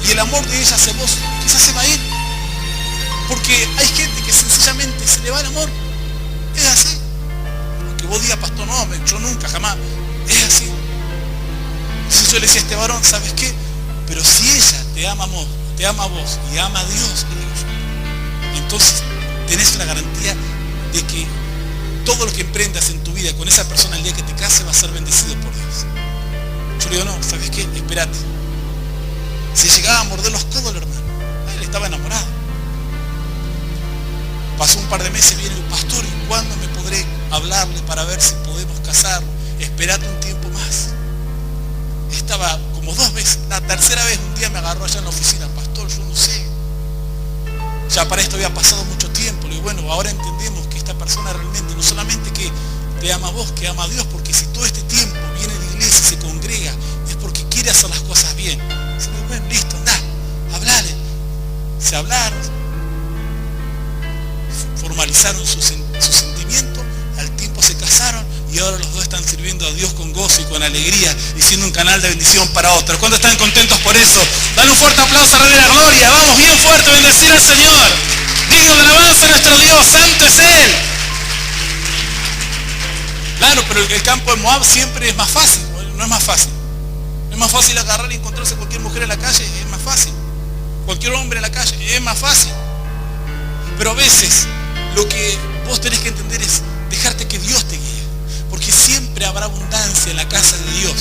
Y el amor de ella hacia vos quizás se va a ir. Porque hay gente que sencillamente se le va el amor. Es así. aunque vos digas, pastor, no, yo nunca, jamás. Es así. Entonces yo le decía a este varón, ¿sabes qué? Pero si ella te ama a vos y ama a Dios, le digo yo, entonces tenés una garantía de que todo lo que emprendas en tu vida con esa persona el día que te cases va a ser bendecido por Dios. Yo le digo, no, ¿sabes qué? Espérate. Se llegaba a morder los codos el hermano. Él estaba enamorado. Pasó un par de meses, viene el pastor, ¿y cuándo me podré hablarle para ver si podemos casarlo? Esperate un tiempo más. Estaba como 2 veces. La tercera vez un día me agarró allá en la oficina, pastor, yo no sé. Ya para esto había pasado mucho tiempo. Le digo, bueno, ahora entendemos que esta persona realmente no solamente que te ama a vos, que ama a Dios, porque si todo este tiempo viene de iglesia y se congrega, es porque quiere hacer las cosas bien. Se le digo, bueno, listo, anda, hablale. Se hablaron, formalizaron su sentimiento, al tiempo se casaron y ahora los dos están sirviendo a Dios con gozo y con alegría y siendo un canal de bendición para otros. ¿Cuántos están contentos por eso? Dale un fuerte aplauso al Rey de la Gloria. Vamos bien fuerte a bendecir al Señor. Digno de alabanza nuestro Dios, santo es Él. Claro, pero el campo de Moab siempre es más fácil, no es más fácil. Es más fácil agarrar y encontrarse cualquier mujer en la calle, es más fácil. Cualquier hombre en la calle, es más fácil. Pero a veces lo que vos tenés que entender es dejarte que Dios te guíe. Porque siempre habrá abundancia en la casa de Dios.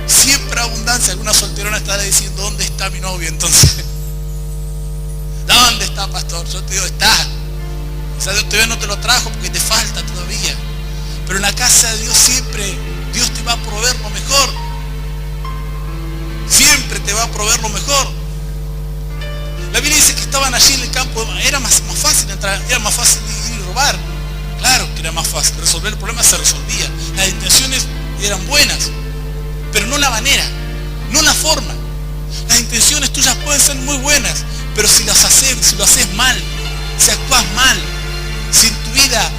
Siempre habrá abundancia. Alguna solterona estará diciendo, ¿dónde está mi novio entonces? ¿Dónde está, pastor? Yo te digo, está. O sea, todavía no te lo trajo porque te falta todavía. Pero en la casa de Dios siempre Dios te va a proveer lo mejor. Siempre te va a proveer lo mejor. La Biblia dice que estaban allí en el campo, era más fácil entrar, era más fácil ir y robar. Claro que era más fácil, resolver el problema se resolvía. Las intenciones eran buenas, pero no la manera, no la forma. Las intenciones tuyas pueden ser muy buenas, pero si lo haces mal, si actúas mal, si en tu vida,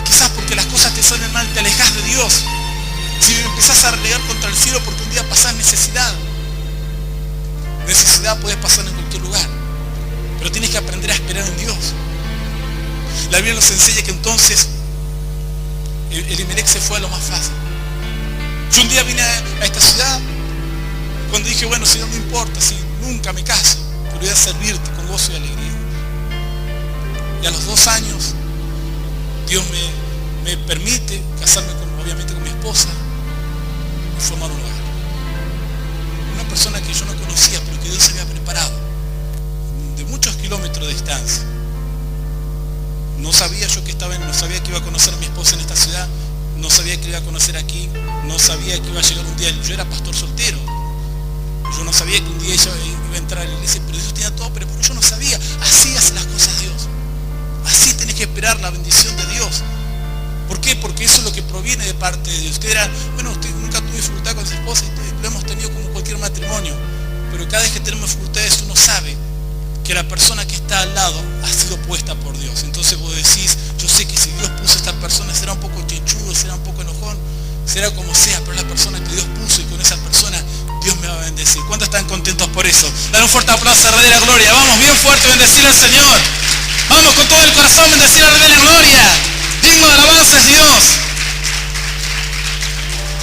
quizás porque las cosas te salen mal, te alejas de Dios, si empezás a renegar contra el cielo porque un día pasás necesidad puedes pasar en cualquier lugar, pero tienes que aprender a esperar en Dios. La Biblia nos enseña que entonces Elimelech se fue a lo más fácil. Yo un día vine a esta ciudad cuando dije, bueno, Señor, no importa si nunca me caso, pero voy a servirte con gozo y alegría. Y a los 2 años Dios me permite casarme obviamente con mi esposa y formar un hogar. Una persona que yo no conocía, pero que Dios había preparado de muchos kilómetros de distancia. No sabía yo no sabía que iba a conocer a mi esposa en esta ciudad, no sabía que iba a conocer aquí, no sabía que iba a llegar un día. Yo era pastor soltero, yo no sabía que un día ella iba a entrar a la iglesia, pero Dios tenía todo preparado. Yo no sabía. Así hace las cosas Dios. Así tenés que esperar la bendición de Dios. ¿Por qué? Porque eso es lo que proviene de parte de Dios. Usted dirá, bueno, usted nunca tuvo dificultad con su esposa, y lo hemos tenido como cualquier matrimonio, pero cada vez que tenemos dificultades uno sabe que la persona que está al lado ha sido puesta por Dios. Entonces vos decís, yo sé que si Dios puso a esta persona, será un poco chinchudo, será un poco enojón, será como sea, pero es la persona que Dios puso y con esa persona Dios me va a bendecir. ¿Cuántos están contentos por eso? Dale un fuerte aplauso al Rey de la Gloria. Vamos bien fuerte a bendecir al Señor. Vamos con todo el corazón a bendecir al Rey de la Gloria. Digno de alabanza es Dios.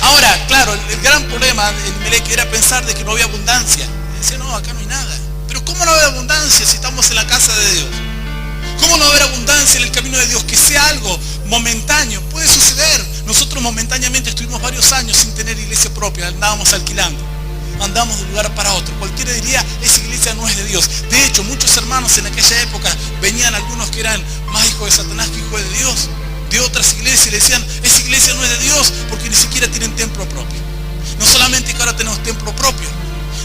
Ahora, claro, el gran problema de Elimelech era pensar de que no había abundancia. Decía, no, acá no hay nada. Pero ¿cómo no va a haber abundancia si estamos en la casa de Dios? ¿Cómo no va a haber abundancia en el camino de Dios? Que sea algo momentáneo. Puede suceder. Nosotros momentáneamente estuvimos varios años sin tener iglesia propia. Andábamos alquilando. Andamos de un lugar para otro. Cualquiera diría, esa iglesia no es de Dios. De hecho, muchos hermanos en aquella época venían algunos que eran más hijos de Satanás que hijos de Dios, de otras iglesias, y le decían, esa iglesia no es de Dios porque ni siquiera tienen templo propio. No solamente que ahora tenemos templo propio,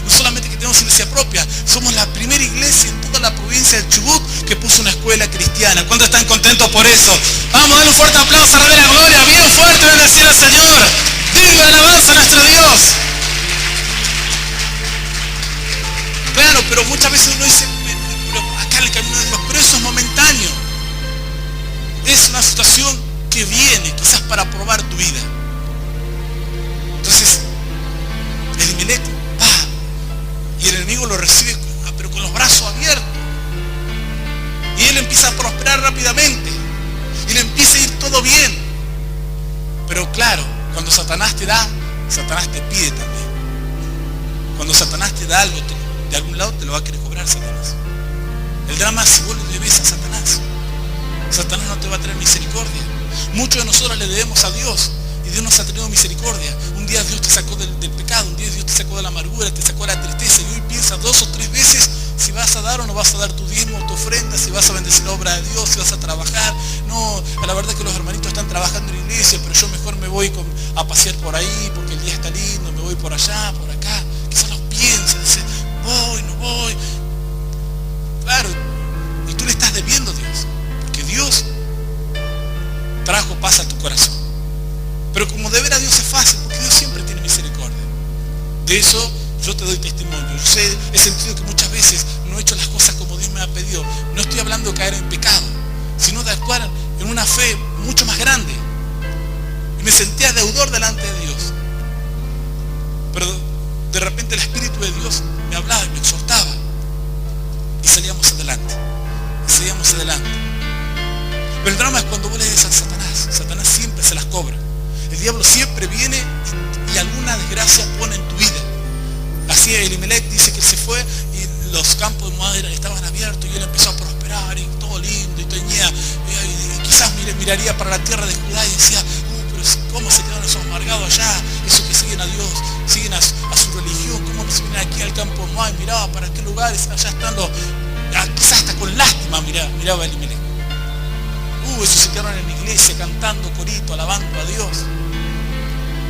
no solamente que tenemos iglesia propia, somos la primera iglesia en toda la provincia del Chubut que puso una escuela cristiana. ¿Cuántos están contentos por eso? Vamos a darle un fuerte aplauso a la Rey de la Gloria, bien fuerte, bendecir al Señor. Digno de alabanza a nuestro Dios. Claro, pero muchas veces uno dice, pero acá en el camino de Dios, pero eso es momentáneo. Es una situación que viene quizás para probar tu vida. Entonces, Elimelech va y el enemigo lo recibe, pero con los brazos abiertos. Y él empieza a prosperar rápidamente. Y le empieza a ir todo bien. Satanás te da, Satanás te pide también. Cuando Satanás te da algo, de algún lado te lo va a querer cobrar Satanás. El drama es si vos le debes a Satanás. Satanás no te va a traer misericordia. Muchos de nosotros le debemos a Dios y Dios nos ha tenido misericordia. Un día Dios te sacó del pecado, un día Dios te sacó de la amargura, te sacó de la tristeza, y hoy piensas 2 o 3 veces si vas a dar o no vas a dar tu diezmo o tu ofrenda, si vas a bendecir la obra de Dios, si vas a trabajar. No, la verdad es que los hermanitos están trabajando en la iglesia, pero yo mejor me voy a pasear por ahí porque el día está lindo, me voy por allá, por acá. Quizás los piensas, dices, voy, no voy. Claro, y tú le estás debiendo a Dios, porque Dios trajo paz a tu corazón. Pero como deber a Dios es fácil, porque Dios siempre tiene misericordia. De eso yo te doy testimonio. Yo he sentido que muchas veces no he hecho las cosas como Dios me ha pedido. No estoy hablando de caer en pecado, sino de actuar en una fe mucho más grande. Y me sentía deudor delante de Dios. Pero de repente el Espíritu de Dios me hablaba y me exhortaba. Y salíamos adelante. Y seguíamos adelante. Pero el drama es cuando vos le des a Satanás. Satanás siempre se las cobra. El diablo siempre viene y alguna desgracia pone en tu vida. Así Elimelech dice que él se fue y los campos de Moab estaban abiertos y él empezó a prosperar y todo lindo y tenía, y quizás miraría para la tierra de Judá y decía, pero ¿cómo se quedaron esos amargados allá? Esos que siguen a Dios, siguen a su religión, ¿cómo no se vienen aquí al campo de Moab? Miraba para qué lugares, allá están los, quizás hasta con lástima miraba Elimelech. Esos se quedaron en la iglesia cantando corito, alabando a Dios.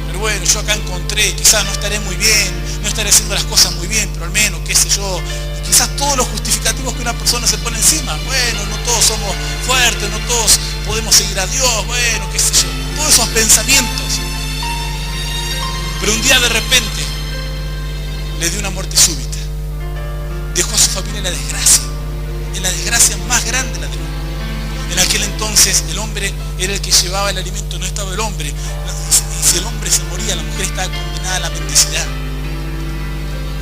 Pero bueno, yo acá encontré, quizás no estaré muy bien, no estaré haciendo las cosas muy bien, pero al menos, qué sé yo, quizás todos los justificativos que una persona se pone encima, bueno, no todos somos fuertes, no todos podemos seguir a Dios, bueno, qué sé yo, todos esos pensamientos. Pero un día de repente le dio una muerte súbita, dejó a su familia en la desgracia más grande la dejó. En aquel entonces el hombre era el que llevaba el alimento, no estaba el hombre. Y si el hombre se moría, la mujer estaba condenada a la mendicidad.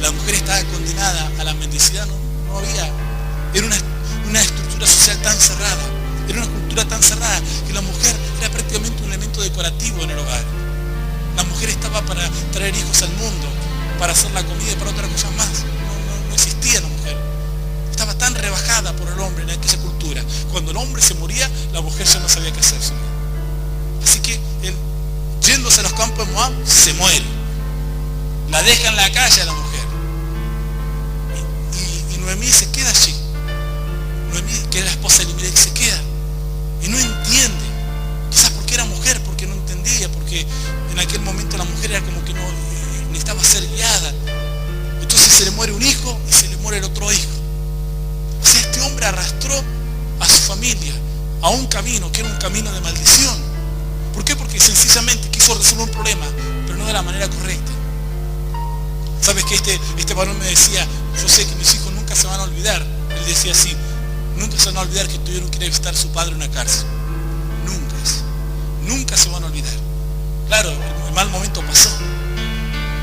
La mujer estaba condenada a la mendicidad, no había. Era una estructura social tan cerrada, era una cultura tan cerrada que la mujer era prácticamente un elemento decorativo en el hogar. La mujer estaba para traer hijos al mundo, para hacer la comida y para otras cosas más. No existía la mujer. Estaba tan rebajada por el hombre en aquella cultura. Cuando el hombre se moría, la mujer ya no sabía qué hacer. Así que él, yéndose a los campos de Moab, se muere. La deja en la calle a la mujer. Y Noemí se queda allí. Noemí, que era la esposa de Elimelech, se queda. Y no entiende. Quizás porque era mujer, porque no entendía, porque en aquel momento la mujer era como que no necesitaba ser guiada. Entonces se le muere un hijo y se le muere el otro hijo. O sea, este hombre arrastró a su familia a un camino que era un camino de maldición. ¿Por qué? Porque sencillamente quiso resolver un problema, pero no de la manera correcta. ¿Sabes que este varón me decía, yo sé que mis hijos nunca se van a olvidar? Él decía así, nunca se van a olvidar que tuvieron que ir a visitar a su padre en una cárcel. Nunca se van a olvidar. Claro, el mal momento pasó.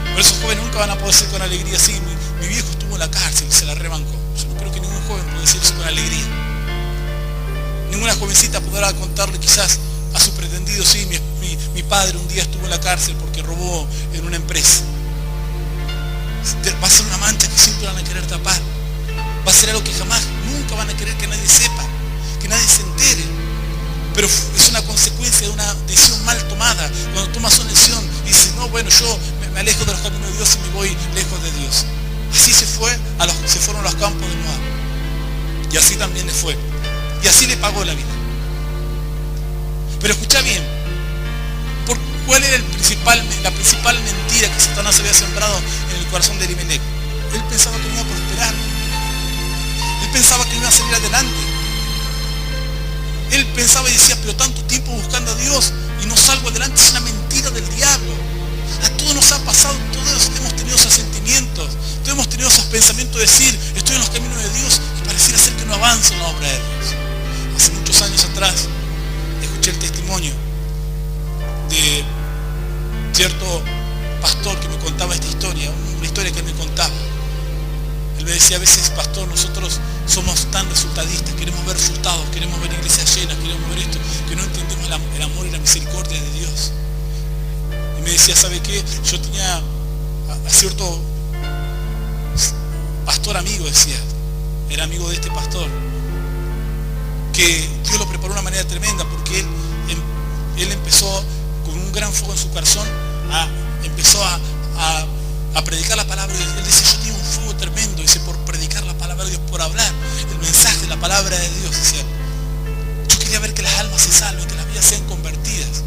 Pero esos jóvenes nunca van a poder decir con alegría así, mi viejo estuvo en la cárcel y se la rebancó. Yo no creo que ningún joven pueda decir eso con alegría. Ninguna jovencita podrá contarle quizás a su pretendido, sí, mi padre un día estuvo en la cárcel porque robó en una empresa. Va a ser una mancha que siempre van a querer tapar. Va a ser algo que jamás, nunca van a querer que nadie sepa, que nadie se entere. Pero es una consecuencia de una decisión mal tomada. Cuando tomas una decisión y dices, no, bueno, yo me alejo de los caminos de Dios y me voy lejos de Dios. Así se fueron a los campos de Moab. Y así también le fue. Y así le pagó la vida. Pero escucha bien, ¿cuál era la principal mentira que Satanás había sembrado en el corazón de Elimelech? Él pensaba que no iba a prosperar. Él pensaba que no iba a salir adelante. Él pensaba y decía, pero tanto tiempo buscando a Dios y no salgo adelante, es una mentira del diablo. A todos nos ha pasado, todos hemos tenido esos sentimientos, todos hemos tenido esos pensamientos de decir, estoy en los caminos de Dios y pareciera ser que no avanzo en la obra de Dios. Hace muchos años atrás escuché el testimonio de cierto pastor que me contaba esta historia, una historia que él me contaba. Él me decía, a veces, pastor, nosotros somos tan resultadistas, queremos ver resultados, queremos ver iglesias llenas, queremos ver esto, que no entendemos el amor y la misericordia de Dios. Y me decía, ¿sabe qué? Yo tenía a cierto pastor amigo, decía, era amigo de este pastor, que Dios lo preparó de una manera tremenda, porque él empezó con un gran fuego en su corazón, empezó a predicar la palabra de Dios. Él dice, yo tengo un fuego tremendo, dice, por predicar la palabra de Dios, por hablar el mensaje de la palabra de Dios. Decía, yo quería ver que las almas se salven, que las vidas sean convertidas.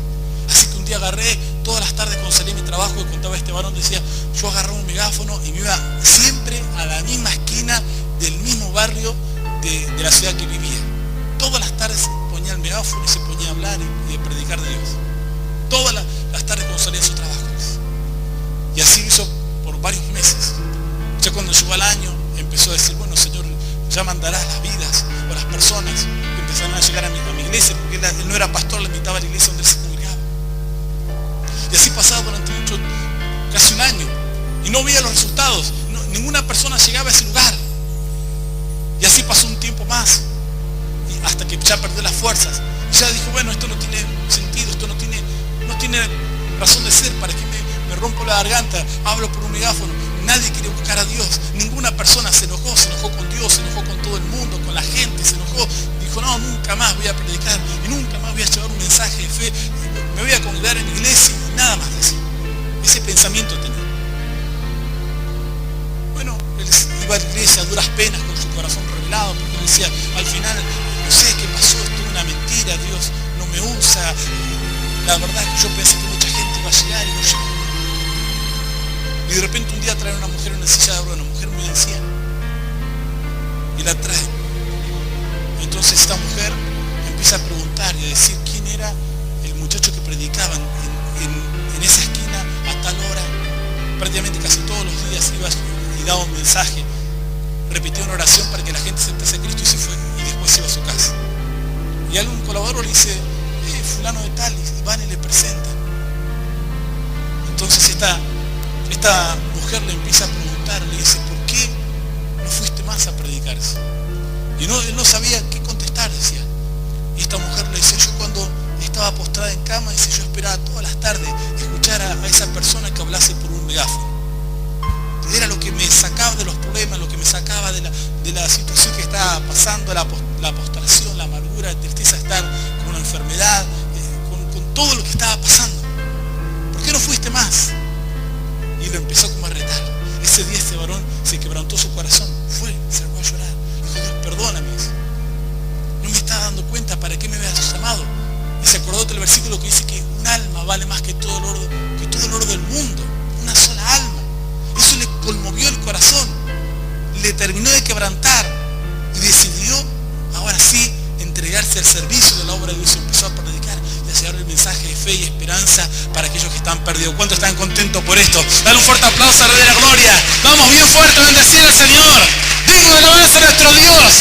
Así que un día agarré, todas las tardes cuando salí de mi trabajo, y contaba este varón, decía, yo agarré un megáfono y me iba siempre a la misma esquina del mismo barrio de la ciudad que vivía. Todas las tardes ponía el megáfono y se ponía a hablar y a predicar de Dios. Todas las tardes cuando salía de su trabajo. Y así lo hizo por varios meses. Ya cuando llegó al año, empezó a decir, bueno, Señor, ya mandarás las vidas o las personas que empezaron a llegar a mi iglesia, porque él no era pastor, le invitaba a la iglesia donde él se congregaba. Y así pasaba durante casi un año. Y no veía los resultados. Ninguna persona llegaba a ese lugar. Y así pasó un tiempo más. Y hasta que ya perdió las fuerzas. Y ya dijo, bueno, esto no tiene sentido, esto no tiene razón de ser. ¿Para qué me rompo la garganta? Hablo por un megáfono. Nadie quiere buscar a Dios. Ninguna persona se enojó con Dios, se enojó con todo el mundo, con la gente, se enojó. Dijo, no, nunca más voy a predicar y nunca más voy a llevar un mensaje de fe. Me voy a congregar en mi iglesia y nada más de eso. Ese pensamiento tenía. Bueno, él iba a la iglesia a duras penas con su corazón revelado, porque él decía, al final, no sé qué pasó, esto es una mentira, Dios no me usa. La verdad es que yo pensé que mucha gente iba a llegar y no llegó. Y de repente un día trae una mujer en una silla de ruedas, una mujer muy anciana. Y la trae. Entonces esta mujer empieza a preguntar y a decir quién era el muchacho que predicaba en esa esquina a tal hora. Prácticamente casi todos los días iba y daba un mensaje, repetía una oración para que la gente aceptase a Cristo y se fue. Y después iba a su casa. Y algún colaborador le dice, fulano de tal, y van y le presentan. Entonces esta mujer le empieza a preguntar, le dice, ¿por qué no fuiste más a predicar? Y él no sabía qué contestar, decía. Y esta mujer le dice, yo cuando estaba postrada en cama, dice, yo esperaba todas las tardes escuchar a esa persona que hablase por un megáfono. Era lo que me sacaba de los problemas, lo que me sacaba de la situación que estaba pasando, la postración, la amargura, la tristeza de estar con una enfermedad, con todo lo que estaba pasando. ¿Por qué no fuiste más? Y lo empezó como a retar. Ese día este varón se quebrantó su corazón, fue, se armó a llorar. Dijo, Dios, perdóname. No me estaba dando cuenta para qué me habías llamado. Y se acordó del versículo que dice que un alma vale más que todo el oro del mundo. Una sola alma. Eso le conmovió el corazón. Le terminó de quebrantar. Y decidió, ahora sí, entregarse al servicio de la obra de Dios. Empezó a predicar y a llevar el mensaje de fe y esperanza para aquellos que están perdidos. ¿Cuántos están contentos por esto? Dale un fuerte aplauso al Rey de la Gloria. Vamos, bien fuerte, bendecir al Señor. Digno de alabanza a nuestro Dios.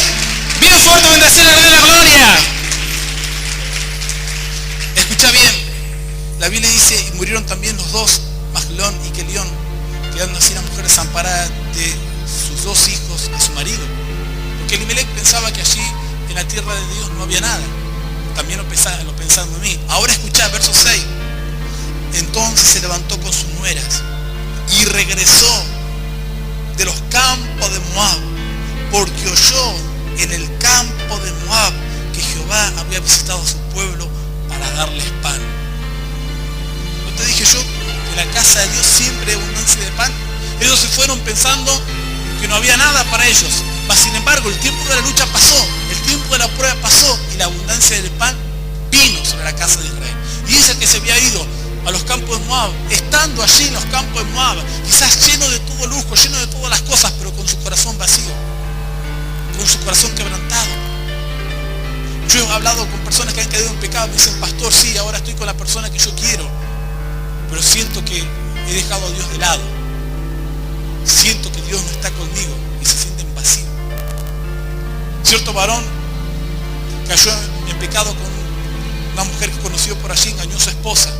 Bien fuerte, bendecir al Rey de la Gloria. Escucha bien. La Biblia dice, y murieron también los dos, Maglón y Kelión, quedando así la mujer desamparada de sus dos hijos y su marido. Porque Elimelec pensaba que allí en la tierra de Dios no había nada. También lo pensando en mí. Ahora escuchá, verso 6. Entonces se levantó con sus nueras y regresó de los campos de Moab, porque oyó en el campo de Moab que Jehová había visitado a su pueblo para darles pan. ¿No te dije yo que en la casa de Dios siempre hay abundancia de pan? Ellos se fueron pensando que no había nada para ellos. Sin embargo, el tiempo de la lucha pasó, el tiempo de la prueba pasó y la abundancia del pan vino sobre la casa de Israel. Y ese que se había ido a los campos de Moab, estando allí en los campos de Moab, quizás lleno de todo lujo, lleno de todas las cosas, pero con su corazón vacío, con su corazón quebrantado. Yo he hablado con personas que han caído en pecado, me dicen, pastor, sí, ahora estoy con la persona que yo quiero, pero siento que he dejado a Dios de lado. Siento que Dios no está conmigo y se sienten vacíos. Cierto varón cayó en pecado con una mujer que conoció por allí, engañó a su esposa.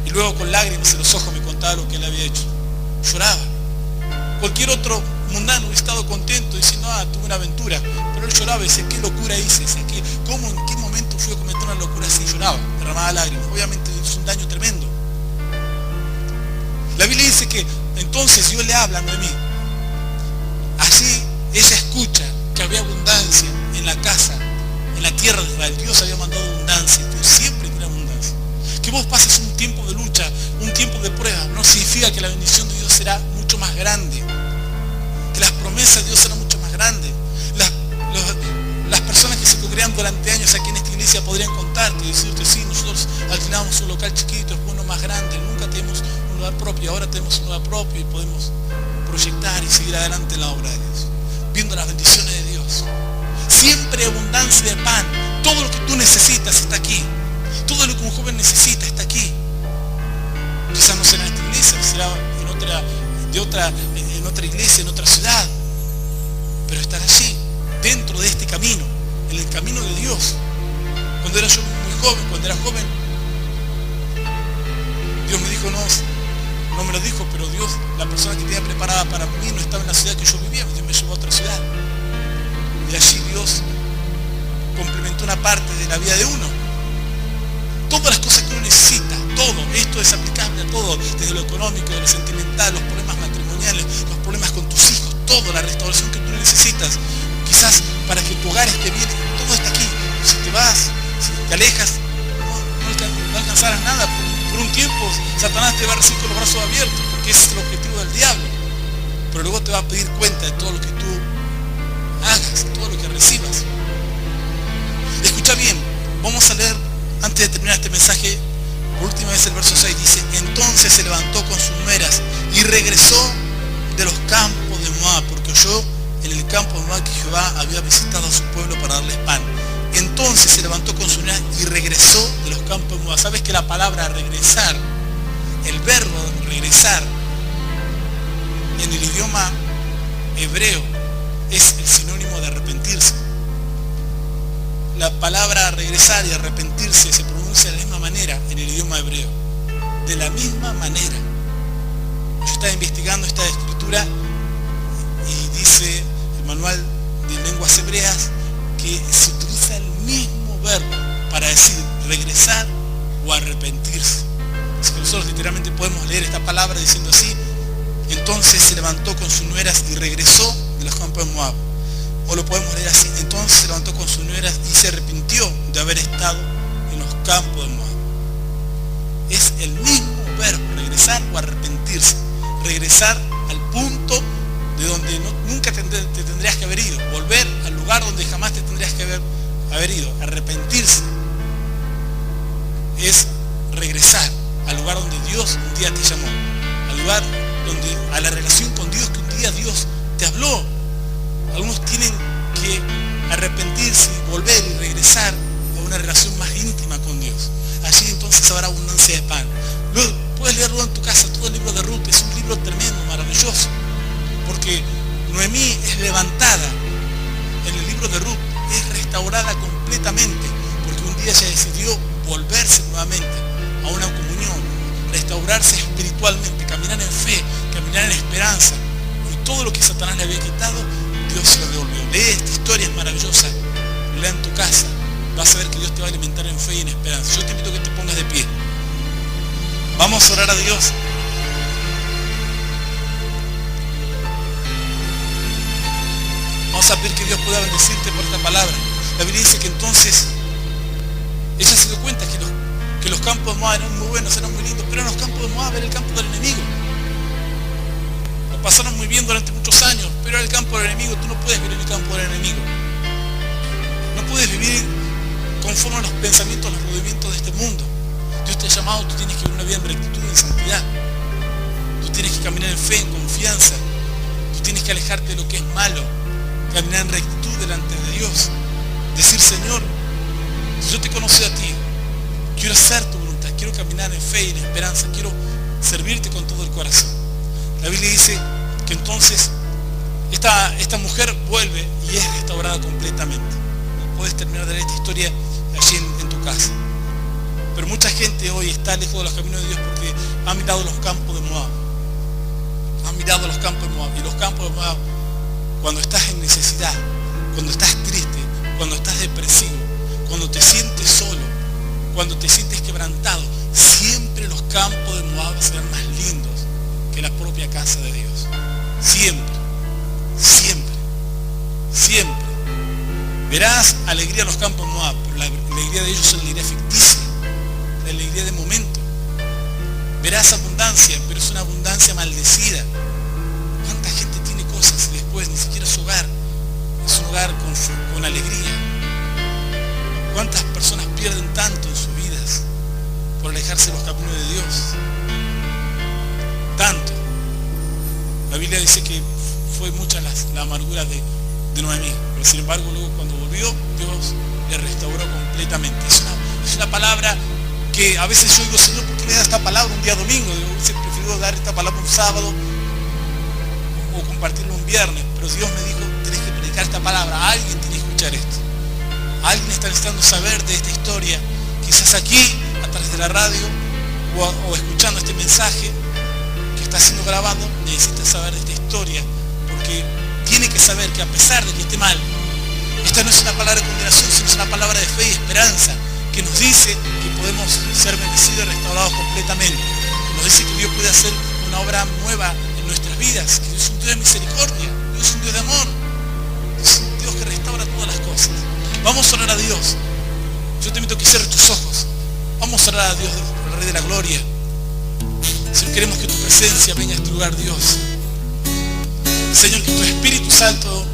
Y luego con lágrimas en los ojos me contaba lo que él había hecho. Lloraba. Cualquier otro mundano hubiera estado contento diciendo, tuve una aventura. Pero él lloraba y decía, qué locura hice. Decía, ¿cómo, en qué momento fui a cometer una locura así? Lloraba, derramaba lágrimas. Obviamente es un daño tremendo. dice que entonces Dios le habla a Noemí. Así ella escucha que había abundancia en la casa, en la tierra de Israel. Dios había mandado abundancia. Dios siempre tiene abundancia. Que vos pases un tiempo de lucha, un tiempo de prueba, no significa que la bendición de Dios será mucho más grande. Que las promesas de Dios serán mucho más grandes. Las personas que se congregan durante años aquí en esta iglesia podrían contarte y decirte, sí, nosotros alquilamos un local chiquito, es uno más grande, nunca tenemos un lugar propio, ahora tenemos un lugar propio y podemos proyectar y seguir adelante en la obra de Dios, viendo las bendiciones de Dios. Siempre abundancia de pan, todo lo que tú necesitas está aquí, todo lo que un joven necesita está aquí. Quizás no será en esta iglesia, será en otra iglesia, en otra ciudad, pero estará allí, dentro de este camino, en el camino de Dios. Cuando era yo muy joven, cuando era joven, Dios me dijo, no me lo dijo, pero Dios, la persona que tenía preparada para mí no estaba en la ciudad que yo vivía, Dios me llevó a otra ciudad. Y allí Dios complementó una parte de la vida de uno. Todas las cosas que uno necesita, todo, esto es aplicable a todo, desde lo económico, de lo sentimental, los problemas matrimoniales, los problemas con tus hijos, todo, la restauración que tú necesitas. Quizás para que tu hogar esté bien, todo está aquí. Si te vas, si te alejas, no alcanzarás nada. Por un tiempo Satanás te va a recibir con los brazos abiertos, porque ese es el objetivo del diablo. Pero luego te va a pedir cuenta de todo lo que tú hagas, todo lo que recibas. Escucha bien, vamos a leer, antes de terminar este mensaje, por última vez el verso 6 dice, entonces se levantó con sus nueras y regresó de los campos de Moab, porque oyó en el campo de Moab que Jehová había visitado a su pueblo para darles pan. Entonces se levantó con su nuera y regresó de los campos de Moab. ¿Sabes que la palabra regresar, el verbo regresar, en el idioma hebreo es el sinónimo de arrepentirse? La palabra regresar y arrepentirse se pronuncia de la misma manera en el idioma hebreo. De la misma manera. Yo estaba investigando esta escritura y dice el manual de lenguas hebreas que se utiliza el mismo verbo para decir regresar o arrepentirse. Así que nosotros literalmente podemos leer esta palabra diciendo así, entonces se levantó con sus nueras y regresó de los campos de Moab. O lo podemos leer así, entonces se levantó con sus nueras y se arrepintió de haber estado en los campos de Moab. Es el mismo verbo, regresar o arrepentirse. Regresar al punto de donde nunca te tendrías que haber ido. Volver al lugar donde jamás te tendrías que haber ido. Arrepentirse es regresar al lugar donde Dios un día te llamó. Al lugar a la relación con Dios que un día Dios te habló. Algunos tienen que arrepentirse, volver y regresar a una relación más íntima con Dios. Allí entonces habrá abundancia de pan. Luego, puedes leerlo en tu casa, todo el libro de Ruth, es un libro tremendo, maravilloso. Porque Noemí es levantada en el libro de Ruth, es restaurada completamente, porque un día ella decidió volverse nuevamente a una comunión, restaurarse espiritualmente, caminar en fe, caminar en esperanza. Y todo lo que Satanás le había quitado, Dios se lo devolvió. Lee esta historia, es maravillosa. Lee en tu casa. Vas a ver que Dios te va a alimentar en fe y en esperanza. Yo te invito a que te pongas de pie. Vamos a orar a Dios. Vamos a pedir que Dios pueda bendecirte por esta palabra. La Biblia dice que entonces ella se dio cuenta que los campos de Moab eran muy buenos, eran muy lindos, pero en los campos de Moab era el campo del enemigo. Lo pasaron muy bien durante muchos años, pero era el campo del enemigo. Tú no puedes vivir en el campo del enemigo. No puedes vivir conforme a los pensamientos, los movimientos de este mundo. Dios te ha llamado, tú tienes que vivir una vida en rectitud, en santidad. Tú tienes que caminar en fe, en confianza. Tú tienes que alejarte de lo que es malo. Caminar en rectitud delante de Dios. Decir, Señor, si yo te conocí a ti, quiero hacer tu voluntad, quiero caminar en fe y en esperanza, quiero servirte con todo el corazón. La Biblia dice que entonces esta mujer vuelve y es restaurada completamente. No puedes terminar de leer esta historia allí en tu casa. Pero mucha gente hoy está lejos de los caminos de Dios porque ha mirado los campos de Moab. Ha mirado los campos de Moab. Y los campos de Moab, cuando estás en necesidad, cuando estás triste, cuando estás depresivo, cuando te sientes solo, cuando te sientes quebrantado, siempre los campos de Moab serán más lindos que las propia casa de Dios. Siempre, siempre, siempre. Verás alegría en los campos de Moab, pero la alegría de ellos es una alegría ficticia, la alegría de momento. Verás abundancia, pero es una abundancia maldecida. ¿Cuánta gente tiene cosas y después ni siquiera su hogar es un hogar con alegría? ¿Cuántas personas pierden tanto en sus vidas por alejarse de los caminos de Dios? Tanto. La Biblia dice que fue mucha la amargura de Noemí, pero sin embargo luego cuando volvió, Dios le restauró completamente. Es una palabra que a veces yo digo, Señor, ¿por qué me da esta palabra un día domingo? Yo hubiese preferido dar esta palabra un sábado o compartirlo un viernes, pero Dios me dijo, tenés que predicar esta palabra, alguien tiene que escuchar esto. Alguien está necesitando saber de esta historia, quizás aquí, a través de la radio, o escuchando este mensaje que está siendo grabado, necesita saber de esta historia, porque tiene que saber que a pesar de que esté mal, esta no es una palabra de condenación, sino es una palabra de fe y esperanza, que nos dice que podemos ser bendecidos y restaurados completamente. Nos dice que Dios puede hacer una obra nueva en nuestras vidas, que Dios es un Dios de misericordia, Dios es un Dios de amor, es un Dios que restaura todas las cosas. Vamos a orar a Dios. Yo te invito a que cierres tus ojos. Vamos a orar a Dios, el Rey de la Gloria. Señor, queremos que tu presencia venga a este lugar, Dios. Señor, que tu Espíritu Santo